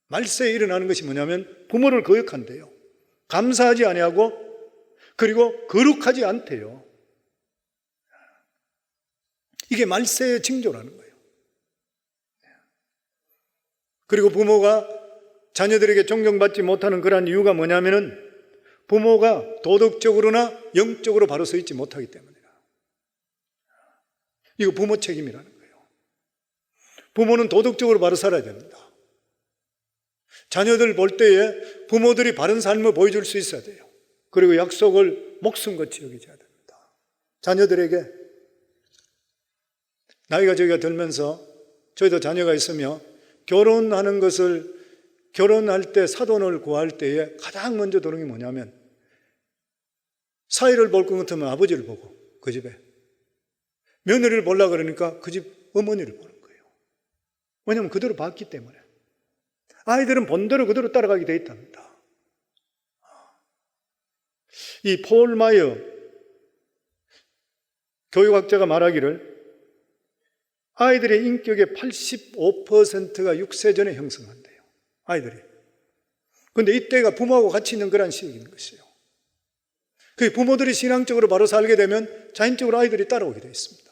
말세에 일어나는 것이 뭐냐면 부모를 거역한대요. 감사하지 아니하고 그리고 거룩하지 않대요. 이게 말세의 징조라는 거예요. 그리고 부모가 자녀들에게 존경받지 못하는 그러한 이유가 뭐냐면은 부모가 도덕적으로나 영적으로 바로 서 있지 못하기 때문이라. 이거 부모 책임이라는 거예요. 부모는 도덕적으로 바로 살아야 됩니다. 자녀들 볼 때에 부모들이 바른 삶을 보여줄 수 있어야 돼요. 그리고 약속을 목숨같이 여기셔야 됩니다. 자녀들에게 나이가 저희가 들면서 저희도 자녀가 있으며 결혼하는 것을 결혼할 때 사돈을 구할 때에 가장 먼저 도는 게 뭐냐면 사위를 볼 것 같으면 아버지를 보고 그 집에 며느리를 보려고 그러니까 그 집 어머니를 보는 거예요. 왜냐하면 그대로 봤기 때문에 아이들은 본대로 그대로 따라가게 돼 있답니다. 이 폴 마이어 교육학자가 말하기를 아이들의 인격의 85%가 6세 전에 형성한대요. 아이들이. 그런데 이때가 부모하고 같이 있는 그런 시기인 것이에요. 그 부모들이 신앙적으로 바로 살게 되면 자연적으로 아이들이 따라오게 되어 있습니다.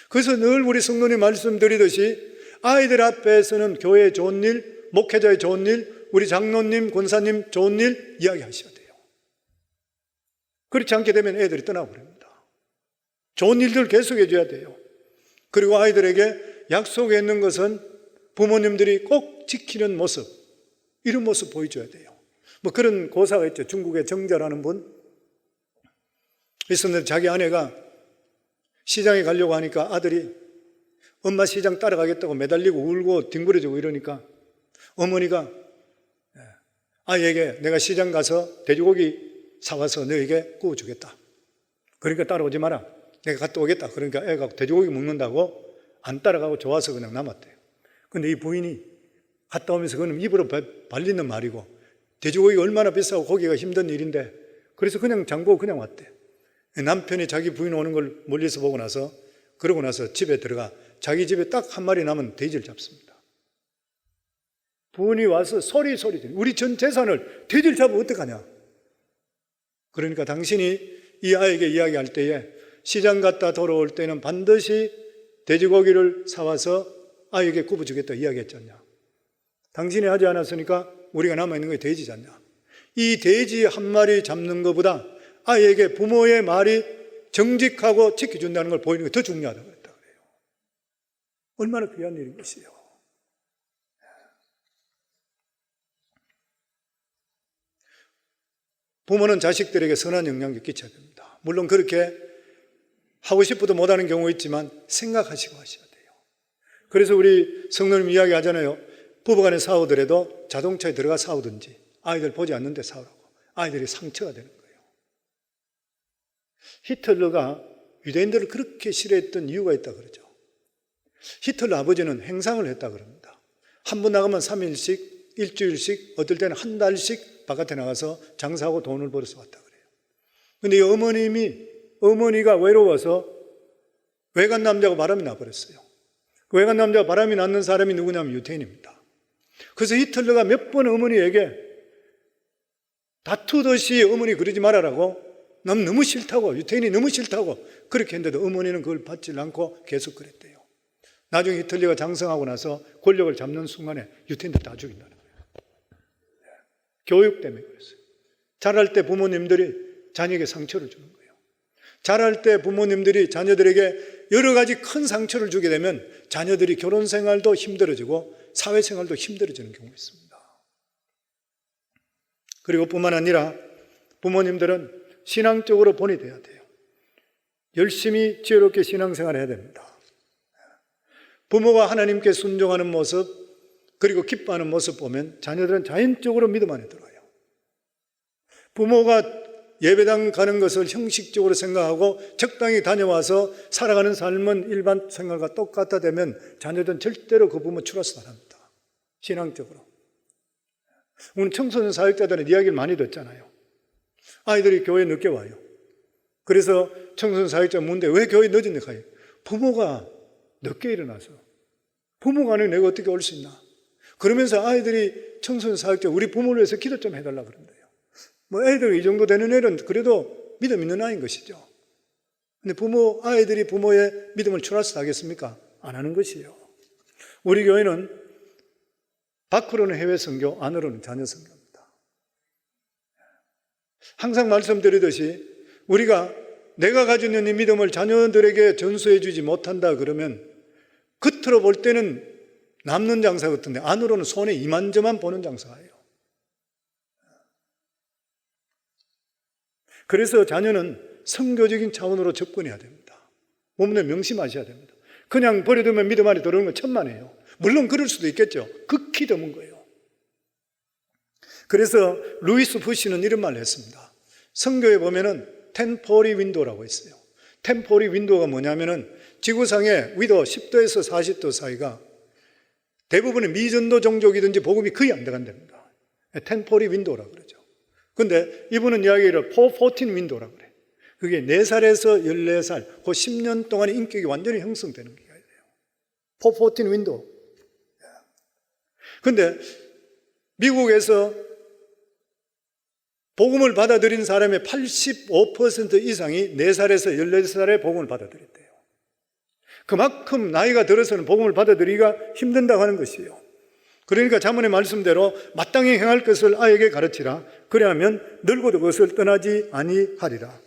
그래서 늘 우리 성도님 말씀드리듯이 아이들 앞에서는 교회의 좋은 일, 목회자의 좋은 일, 우리 장로님, 권사님 좋은 일 이야기하셔야 돼요. 그렇지 않게 되면 애들이 떠나버립니다. 좋은 일들 계속해 줘야 돼요. 그리고 아이들에게 약속했는 것은 부모님들이 꼭 지키는 모습, 이런 모습 보여줘야 돼요. 뭐 그런 고사가 있죠. 중국의 정자라는 분 있었는데 자기 아내가 시장에 가려고 하니까 아들이 엄마 시장 따라가겠다고 매달리고 울고 뒹굴어지고 이러니까 어머니가 아이에게 내가 시장 가서 돼지고기 사와서 너에게 구워주겠다. 그러니까 따라오지 마라. 내가 갔다 오겠다. 그러니까 애가 돼지고기 먹는다고 안 따라가고 좋아서 그냥 남았대요. 근데 이 부인이 갔다 오면서 그는 입으로 발리는 말이고 돼지고기가 얼마나 비싸고 고기가 힘든 일인데 그래서 그냥 장보고 그냥 왔대. 남편이 자기 부인 오는 걸 멀리서 보고 나서 그러고 나서 집에 들어가 자기 집에 딱 한 마리 남은 돼지를 잡습니다. 부인이 와서 소리 우리 전 재산을 돼지를 잡으면 어떡하냐. 그러니까 당신이 이 아이에게 이야기할 때에 시장 갔다 돌아올 때는 반드시 돼지고기를 사와서 아이에게 굽어주겠다 이야기했잖냐. 당신이 하지 않았으니까 우리가 남아있는 게 돼지잖냐. 이 돼지 한 마리 잡는 것보다 아이에게 부모의 말이 정직하고 지켜준다는 걸 보이는 게 더 중요하다고 그랬다 그래요. 얼마나 귀한 일인 것이에요. 부모는 자식들에게 선한 영향을 끼쳐야 됩니다. 물론 그렇게 하고 싶어도 못하는 경우 있지만 생각하시고 하셔야 돼요. 그래서 우리 성도님 이야기 하잖아요. 부부간에 싸우더라도 자동차에 들어가 싸우든지 아이들 보지 않는데 싸우라고. 아이들이 상처가 되는 거예요. 히틀러가 유대인들을 그렇게 싫어했던 이유가 있다 그러죠. 히틀러 아버지는 행상을 했다 그럽니다. 한 번 나가면 3일씩, 일주일씩, 어떨 때는 한 달씩 바깥에 나가서 장사하고 돈을 벌어서 왔다 그래요. 근데 이 어머니가 외로워서 외간 남자하고 바람이 나버렸어요. 그 외간 남자가 바람이 났는 사람이 누구냐면 유태인입니다. 그래서 히틀러가 몇 번 어머니에게 다투듯이 어머니 그러지 말아라고 난 너무 싫다고 유태인이 너무 싫다고 그렇게 했는데도 어머니는 그걸 받지 않고 계속 그랬대요. 나중에 히틀러가 장성하고 나서 권력을 잡는 순간에 유태인들 다 죽인다는 거예요. 교육 때문에 그랬어요. 자랄 때 부모님들이 자녀에게 상처를 주는 거예요. 자랄 때 부모님들이 자녀들에게 여러 가지 큰 상처를 주게 되면 자녀들이 결혼 생활도 힘들어지고 사회생활도 힘들어지는 경우가 있습니다. 그리고 뿐만 아니라 부모님들은 신앙적으로 본이 돼야 돼요. 열심히 지혜롭게 신앙생활을 해야 됩니다. 부모가 하나님께 순종하는 모습 그리고 기뻐하는 모습 보면 자녀들은 자연적으로 믿음 안에 들어와요. 부모가 예배당 가는 것을 형식적으로 생각하고 적당히 다녀와서 살아가는 삶은 일반 생활과 똑같아 되면 자녀들은 절대로 그 부모 추라스 안 합니다. 신앙적으로. 오늘 청소년 사역자들은 이야기를 많이 듣잖아요. 아이들이 교회에 늦게 와요. 그래서 청소년 사역자 묻는데 왜 교회에 늦은데 가요? 부모가 늦게 일어나서. 부모가 아니면 내가 어떻게 올 수 있나? 그러면서 아이들이 청소년 사역자 우리 부모를 위해서 기도 좀 해달라 그런대요. 뭐 애들 이 정도 되는 애는 그래도 믿음 있는 아이인 것이죠. 근데 아이들이 부모의 믿음을 추라스 하겠습니까? 안 하는 것이에요. 우리 교회는 밖으로는 해외 선교, 안으로는 자녀 선교입니다. 항상 말씀드리듯이 우리가 내가 가지고 있는 이 믿음을 자녀들에게 전수해 주지 못한다 그러면 겉으로 볼 때는 남는 장사 같은데 안으로는 손에 이만저만 보는 장사예요. 그래서 자녀는 선교적인 차원으로 접근해야 됩니다. 몸에 명심하셔야 됩니다. 그냥 버려두면 믿음 안에 들어오는 건 천만에요. 물론 그럴 수도 있겠죠. 극히 드문 거예요. 그래서 루이스 부시는 이런 말을 했습니다. 선교에 보면은 템포리 윈도우라고 있어요. 템포리 윈도우가 뭐냐면은 지구상의 위도 10도에서 40도 사이가 대부분의 미전도 종족이든지 복음이 거의 안 들어간답니다. 템포리 윈도우라고 그러죠. 근데 이분은 이야기를 414 윈도우라고 그래요. 그게 4살에서 14살, 그 10년 동안의 인격이 완전히 형성되는 기간이에요. 414 윈도우. 근데 미국에서 복음을 받아들인 사람의 85% 이상이 4살에서 14살에 복음을 받아들였대요. 그만큼 나이가 들어서는 복음을 받아들이기가 힘든다고 하는 것이에요. 그러니까 자문의 말씀대로 마땅히 행할 것을 아이에게 가르치라. 그래야면 늙어도 그것을 떠나지 아니하리라.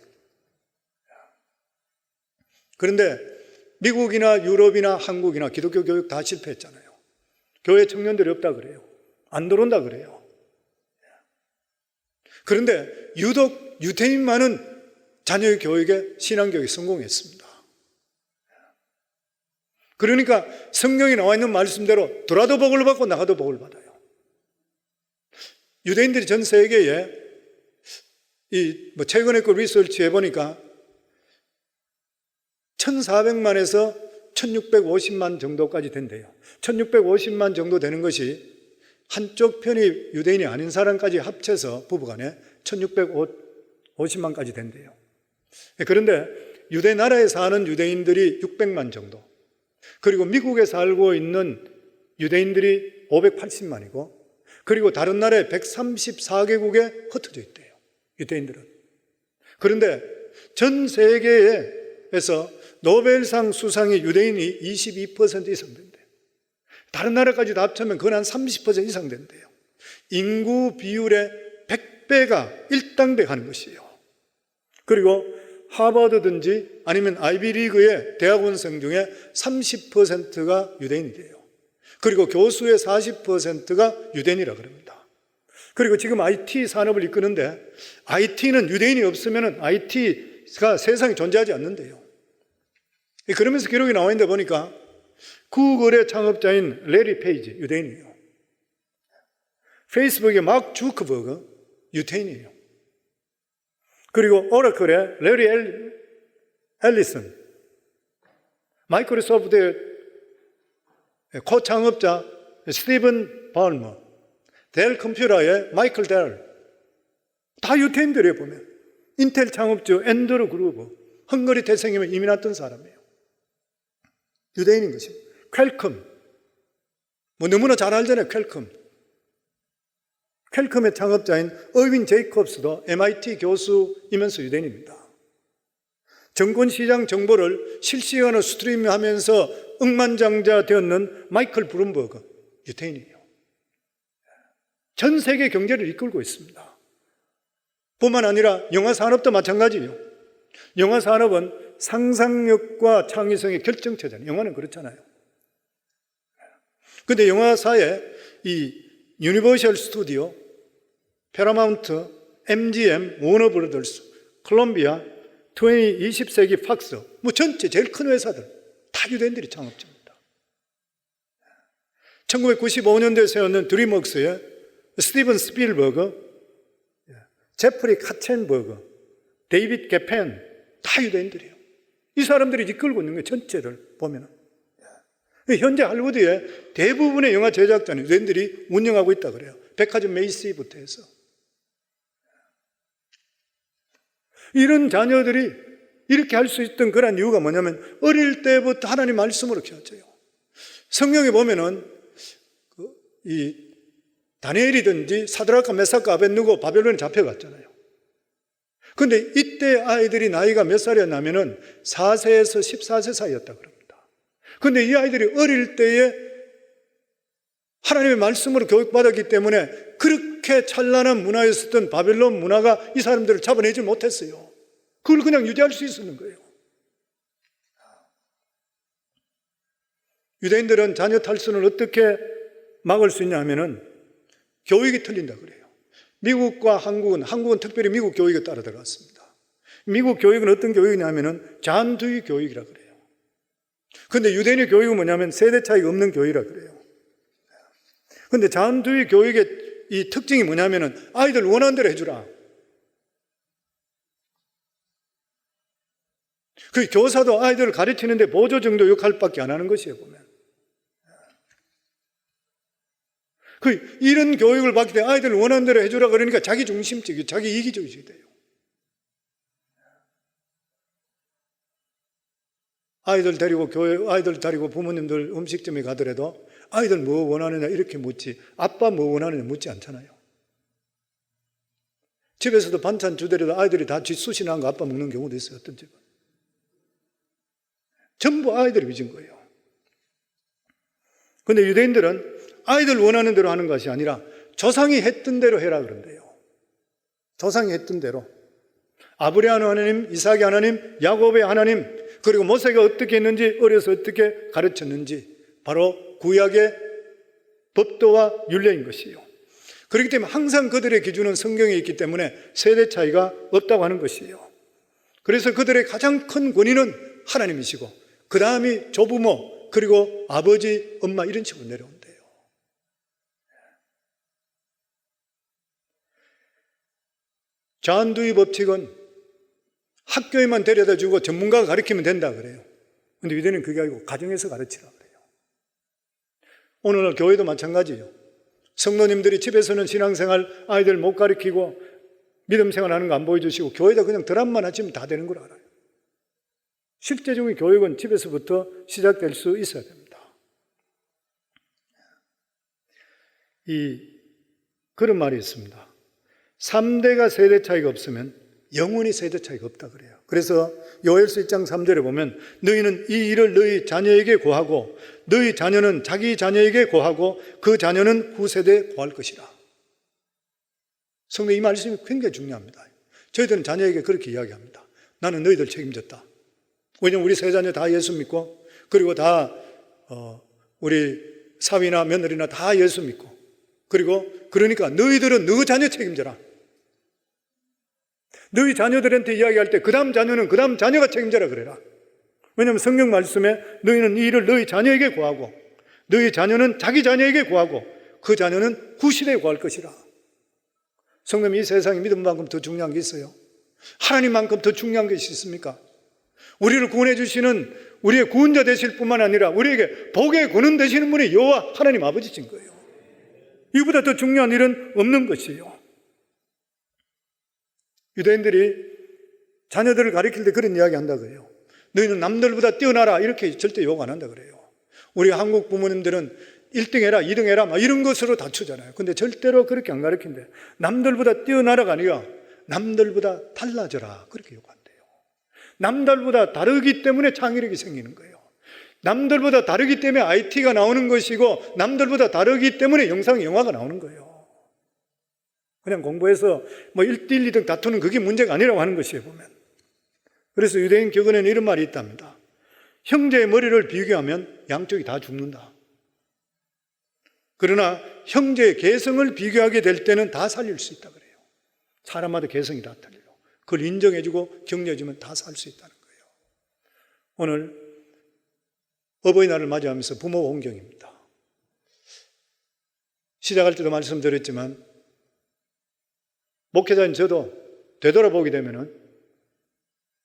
그런데 미국이나 유럽이나 한국이나 기독교 교육 다 실패했잖아요. 교회 청년들이 없다 그래요. 안 들어온다 그래요. 그런데 유독 유태인만은 자녀의 교육에 신앙교육에 성공했습니다. 그러니까 성경에 나와 있는 말씀대로 돌아도 복을 받고 나가도 복을 받아요. 유대인들이 전 세계에 최근에 그 리서치 해보니까 1400만에서 1650만 정도까지 된대요. 1650만 정도 되는 것이 한쪽 편이 유대인이 아닌 사람까지 합쳐서 부부간에 1650만까지 된대요. 그런데 유대 나라에 사는 유대인들이 600만 정도, 그리고 미국에 살고 있는 유대인들이 580만이고, 그리고 다른 나라에 134개국에 흩어져 있대요, 유대인들은. 그런데 전 세계에서 노벨상 수상의 유대인이 22% 이상 된대요. 다른 나라까지 다 합치면 그건 한 30% 이상 된대요. 인구 비율의 100배가 일당백하는 것이에요. 그리고 하버드든지 아니면 아이비리그의 대학원생 중에 30%가 유대인이래요. 그리고 교수의 40%가 유대인이라 그럽니다. 그리고 지금 IT 산업을 이끄는데 IT는 유대인이 없으면 IT가 세상에 존재하지 않는데요. 그러면서 기록이 나와 있는데 보니까 구글의 창업자인 레리 페이지, 유대인이에요. 페이스북의 마크 주커버그, 유대인이에요. 그리고 오라클의 레리 앨리슨, 마이크로소프트의 코창업자 스티븐 발머, 델 컴퓨터의 마이클 델, 다 유대인들이에요. 보면 인텔 창업주 앤드루 그루버, 헝가리 태생이면 이민 왔던 사람이에요. 유대인인 것입니다. 퀄컴, 너무나 잘 알잖아요. 퀄컴의 창업자인 어윈 제이콥스도 MIT 교수이면서 유대인입니다. 정권시장 정보를 실시간으로 스트리밍하면서 억만장자 되었는 마이클 블룸버그, 유대인이에요. 전 세계 경제를 이끌고 있습니다. 뿐만 아니라 영화 산업도 마찬가지예요. 영화 산업은 상상력과 창의성의 결정체잖아요. 영화는 그렇잖아요. 그런데 영화사에 이 유니버셜 스튜디오, 패러마운트, MGM, 워너브러더스, 콜롬비아, 20세기 팍스, 전체 제일 큰 회사들 다 유대인들이 창업자입니다. 1995년도에 세웠는 드림웍스의 스티븐 스필버그, 제프리 카첸버그, 데이빗 게펜 다 유대인들이에요. 이 사람들이 이끌고 있는 거예요. 전체를 보면은. 현재 할리우드의 대부분의 영화 제작자는 유대인들이 운영하고 있다 그래요. 백화점 메이시부터 해서. 이런 자녀들이 이렇게 할 수 있던 그런 이유가 뭐냐면 어릴 때부터 하나님 말씀으로 키웠어요. 성경에 보면은 이 다니엘이든지 사드락과 메삭과 아벳느고 바벨론에 잡혀갔잖아요. 근데 이때 아이들이 나이가 몇 살이었냐면은 4세에서 14세 사이였다 그럽니다. 근데 이 아이들이 어릴 때에 하나님의 말씀으로 교육받았기 때문에 그렇게 찬란한 문화였었던 바벨론 문화가 이 사람들을 잡아내지 못했어요. 그걸 그냥 유지할 수 있었는 거예요. 유대인들은 자녀 탈선을 어떻게 막을 수 있냐 하면은 교육이 틀린다 그래요. 미국과 한국은 특별히 미국 교육에 따라 들어갔습니다. 미국 교육은 어떤 교육이냐면은 자한주의 교육이라 그래요. 그런데 유대인의 교육은 뭐냐면 세대 차이가 없는 교육이라 그래요. 그런데 자한주의 교육의 이 특징이 뭐냐면은 아이들 원하는 대로 해주라. 그 교사도 아이들을 가르치는데 보조 정도 역할밖에 안 하는 것이에요, 보면. 이런 교육을 받기 때문에 아이들을 원하는 대로 해주라 그러니까 자기 중심적이고 자기 이기적이 돼요. 아이들 데리고 부모님들 음식점에 가더라도 아이들 뭐 원하느냐 이렇게 묻지, 아빠 뭐 원하느냐 묻지 않잖아요. 집에서도 반찬 주더라도 아이들이 다 쥐쑤시난 거 아빠 먹는 경우도 있어요. 어떤 집은. 전부 아이들이 빚은 거예요. 그런데 유대인들은 아이들 원하는 대로 하는 것이 아니라 조상이 했던 대로 해라 그런대요. 조상이 했던 대로. 아브라함 하나님, 이삭의 하나님, 야곱의 하나님, 그리고 모세가 어떻게 했는지, 어려서 어떻게 가르쳤는지, 바로 구약의 법도와 율례인 것이에요. 그렇기 때문에 항상 그들의 기준은 성경에 있기 때문에 세대 차이가 없다고 하는 것이에요. 그래서 그들의 가장 큰 권위는 하나님이시고 그 다음이 조부모, 그리고 아버지, 엄마 이런 식으로 내려온대요. 자한두의 법칙은 학교에만 데려다 주고 전문가가 가르치면 된다 그래요. 근데 유대는 그게 아니고 가정에서 가르치라 그래요. 오늘날 교회도 마찬가지예요. 성도님들이 집에서는 신앙생활 아이들 못 가르치고 믿음 생활하는 거 안 보여주시고 교회에다 그냥 드랍만 하시면 다 되는 걸 알아요. 실제적인 교육은 집에서부터 시작될 수 있어야 됩니다. 그런 말이 있습니다. 3대가 세대 차이가 없으면 영원히 세대 차이가 없다 그래요. 그래서 요엘서 1장 3절에 보면 너희는 이 일을 너희 자녀에게 고하고 너희 자녀는 자기 자녀에게 고하고 그 자녀는 후세대에 고할 것이라. 성도 이 말씀이 굉장히 중요합니다. 저희들은 자녀에게 그렇게 이야기합니다. 나는 너희들 책임졌다. 왜냐하면 우리 세 자녀 다 예수 믿고 그리고 다 우리 사위나 며느리나 다 예수 믿고 그러니까 너희들은 너 자녀 책임져라. 너희 자녀들한테 이야기할 때 그 다음 자녀는 그 다음 자녀가 책임져라 그래라. 왜냐하면 성경 말씀에 너희는 이 일을 너희 자녀에게 고하고 너희 자녀는 자기 자녀에게 고하고 그 자녀는 후시대에 고할 것이라. 성도님, 이 세상에 믿음만큼 더 중요한 게 있어요? 하나님만큼 더 중요한 것이 있습니까? 우리를 구원해 주시는 우리의 구원자 되실 뿐만 아니라 우리에게 복의 근원 되시는 분이 여호와 하나님 아버지신 거예요. 이보다 더 중요한 일은 없는 것이에요. 유대인들이 자녀들을 가르칠 때 그런 이야기 한다 그래요. 너희는 남들보다 뛰어나라 이렇게 절대 욕 안 한다 그래요. 우리 한국 부모님들은 1등 해라 2등 해라 막 이런 것으로 다투잖아요. 근데 절대로 그렇게 안 가르친대. 남들보다 뛰어나라가 아니라 남들보다 달라져라 그렇게 욕한대요. 남들보다 다르기 때문에 창의력이 생기는 거예요. 남들보다 다르기 때문에 IT가 나오는 것이고 남들보다 다르기 때문에 영화가 나오는 거예요. 그냥 공부해서 1등, 2등 다투는 그게 문제가 아니라고 하는 것이에요, 보면. 그래서 유대인 격언에는 이런 말이 있답니다. 형제의 머리를 비교하면 양쪽이 다 죽는다. 그러나 형제의 개성을 비교하게 될 때는 다 살릴 수 있다 그래요. 사람마다 개성이 다 틀려. 그걸 인정해주고 격려해주면 다 살 수 있다는 거예요. 오늘 어버이날을 맞이하면서 부모 홍경입니다. 시작할 때도 말씀드렸지만 목회자인 저도 되돌아보게 되면은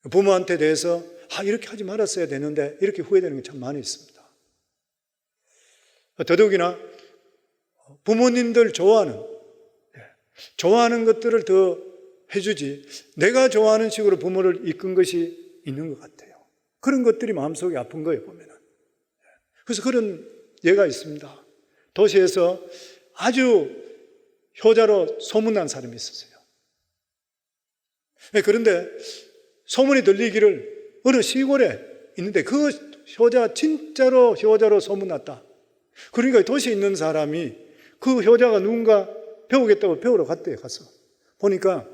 부모한테 대해서 이렇게 하지 말았어야 되는데 이렇게 후회되는 게 참 많이 있습니다. 더더욱이나 부모님들 좋아하는 것들을 더 해주지 내가 좋아하는 식으로 부모를 이끈 것이 있는 것 같아요. 그런 것들이 마음속에 아픈 거예요, 보면은. 그래서 그런 예가 있습니다. 도시에서 아주 효자로 소문난 사람이 있었어요. 그런데 소문이 들리기를 어느 시골에 있는데 그 효자 진짜로 효자로 소문났다. 그러니까 도시에 있는 사람이 그 효자가 누군가 배우겠다고 배우러 갔대요. 가서 보니까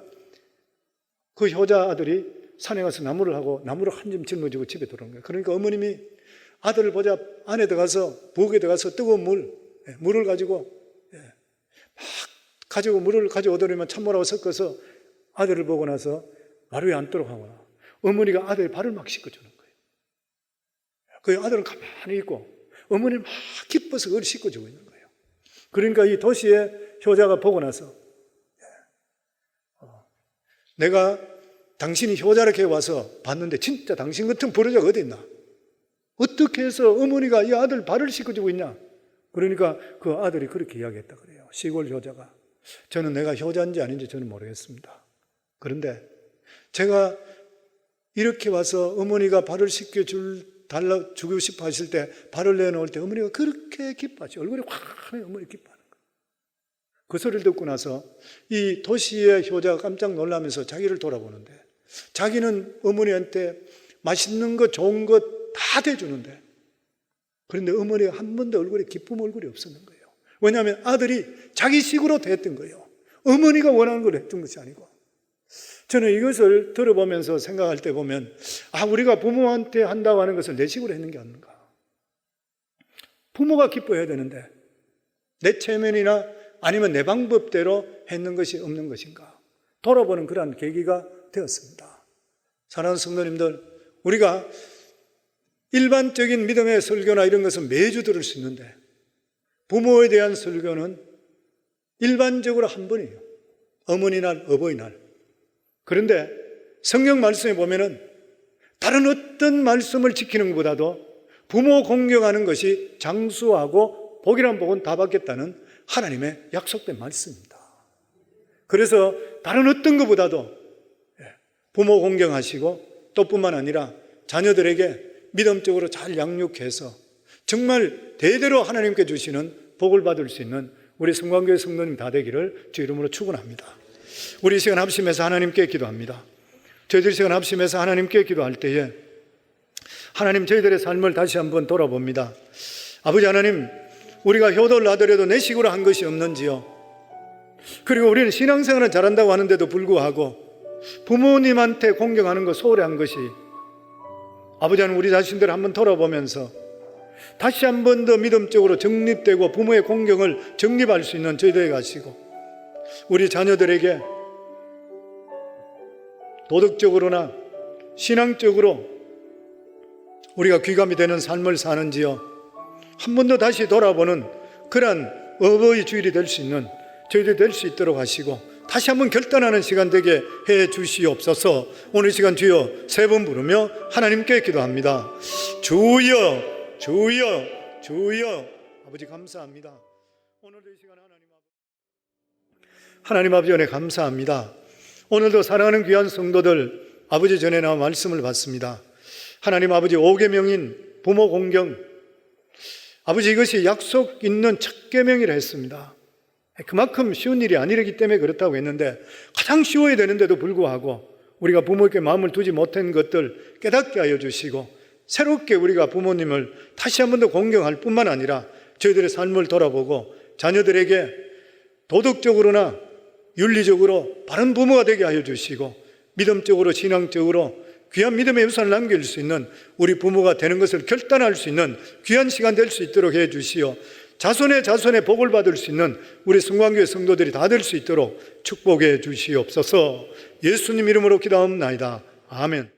그 효자 아들이 산에 가서 나무를 하고 나무를 한 점 짊어지고 집에 들어온 거예요. 그러니까 어머님이 아들을 보자 안에 들어가서 부엌에 들어가서 뜨거운 물을 가지고 막 가지고 물을 가져오더니만 찬물하고 섞어서 아들을 보고 나서 말 위에 앉도록 하거나 어머니가 아들 발을 막 씻어주는 거예요. 그 아들은 가만히 있고 어머니는 막 기뻐서 그걸 씻어주고 있는 거예요. 그러니까 이 도시의 효자가 보고 나서 내가 당신이 효자로 이렇게 와서 봤는데 진짜 당신 같은 부르자가 어디 있나? 어떻게 해서 어머니가 이 아들 발을 씻어주고 있냐? 그러니까 그 아들이 그렇게 이야기했다 그래요. 시골 효자가. 저는 내가 효자인지 아닌지 저는 모르겠습니다. 그런데 제가 이렇게 와서 어머니가 발을 주고 싶어 하실 때 발을 내놓을 때 어머니가 그렇게 기뻐하죠. 얼굴이 환해 어머니 기뻐하는 거예요. 그 소리를 듣고 나서 이 도시의 효자가 깜짝 놀라면서 자기를 돌아보는데 자기는 어머니한테 맛있는 것 좋은 것 다 대주는데 그런데 어머니가 한 번도 얼굴에 기쁨 얼굴이 없었는 거예요. 왜냐하면 아들이 자기 식으로 대했던 거예요. 어머니가 원하는 걸 했던 것이 아니고. 저는 이것을 들어보면서 생각할 때 보면 우리가 부모한테 한다고 하는 것을 내 식으로 했는 게 아닌가. 부모가 기뻐해야 되는데 내 체면이나 아니면 내 방법대로 했는 것이 없는 것인가. 돌아보는 그러한 계기가 되었습니다. 사랑하는 성도님들, 우리가 일반적인 믿음의 설교나 이런 것은 매주 들을 수 있는데 부모에 대한 설교는 일반적으로 한 번이에요. 어머니날, 어버이날. 그런데 성경 말씀에 보면은 다른 어떤 말씀을 지키는 것보다도 부모 공경하는 것이 장수하고 복이란 복은 다 받겠다는 하나님의 약속된 말씀입니다. 그래서 다른 어떤 것보다도 부모 공경하시고 또 뿐만 아니라 자녀들에게 믿음적으로 잘 양육해서 정말 대대로 하나님께 주시는 복을 받을 수 있는 우리 성광교회 성도님 다 되기를 주 이름으로 축원합니다. 우리 이 시간 합심해서 하나님께 기도합니다. 저희들 이 시간 합심해서 하나님께 기도할 때에 하나님 저희들의 삶을 다시 한번 돌아봅니다. 아버지 하나님, 우리가 효도를 하더라도 내 식으로 한 것이 없는지요? 그리고 우리는 신앙생활을 잘한다고 하는데도 불구하고 부모님한테 공경하는 거 소홀히 한 것이, 아버지 하나님, 우리 자신들을 한번 돌아보면서 다시 한 번 더 믿음적으로 정립되고 부모의 공경을 정립할 수 있는 저희들에게 하시고, 우리 자녀들에게 도덕적으로나 신앙적으로 우리가 귀감이 되는 삶을 사는지요, 한 번 더 다시 돌아보는 그러한 어버이 주일이 될 수 있는 저희들이 될 수 있도록 하시고, 다시 한번 결단하는 시간 되게 해 주시옵소서. 오늘 이 시간 주여 세 번 부르며 하나님께 기도합니다. 주여, 주여, 주여. 아버지 감사합니다. 오늘도 이 시간 하나님 아버지 은혜 감사합니다. 오늘도 사랑하는 귀한 성도들 아버지 전에 나와 말씀을 받습니다. 하나님 아버지 5계명인 부모 공경, 아버지 이것이 약속 있는 첫 계명이라 했습니다. 그만큼 쉬운 일이 아니기 때문에 그렇다고 했는데, 가장 쉬워야 되는데도 불구하고 우리가 부모에게 마음을 두지 못한 것들 깨닫게 하여 주시고, 새롭게 우리가 부모님을 다시 한 번 더 공경할 뿐만 아니라 저희들의 삶을 돌아보고 자녀들에게 도덕적으로나 윤리적으로 바른 부모가 되게 하여 주시고, 믿음적으로 신앙적으로 귀한 믿음의 유산을 남길 수 있는 우리 부모가 되는 것을 결단할 수 있는 귀한 시간 될 수 있도록 해 주시오. 자손의 복을 받을 수 있는 우리 성광교회 성도들이 다 될 수 있도록 축복해 주시옵소서. 예수님 이름으로 기도하옵나이다. 아멘.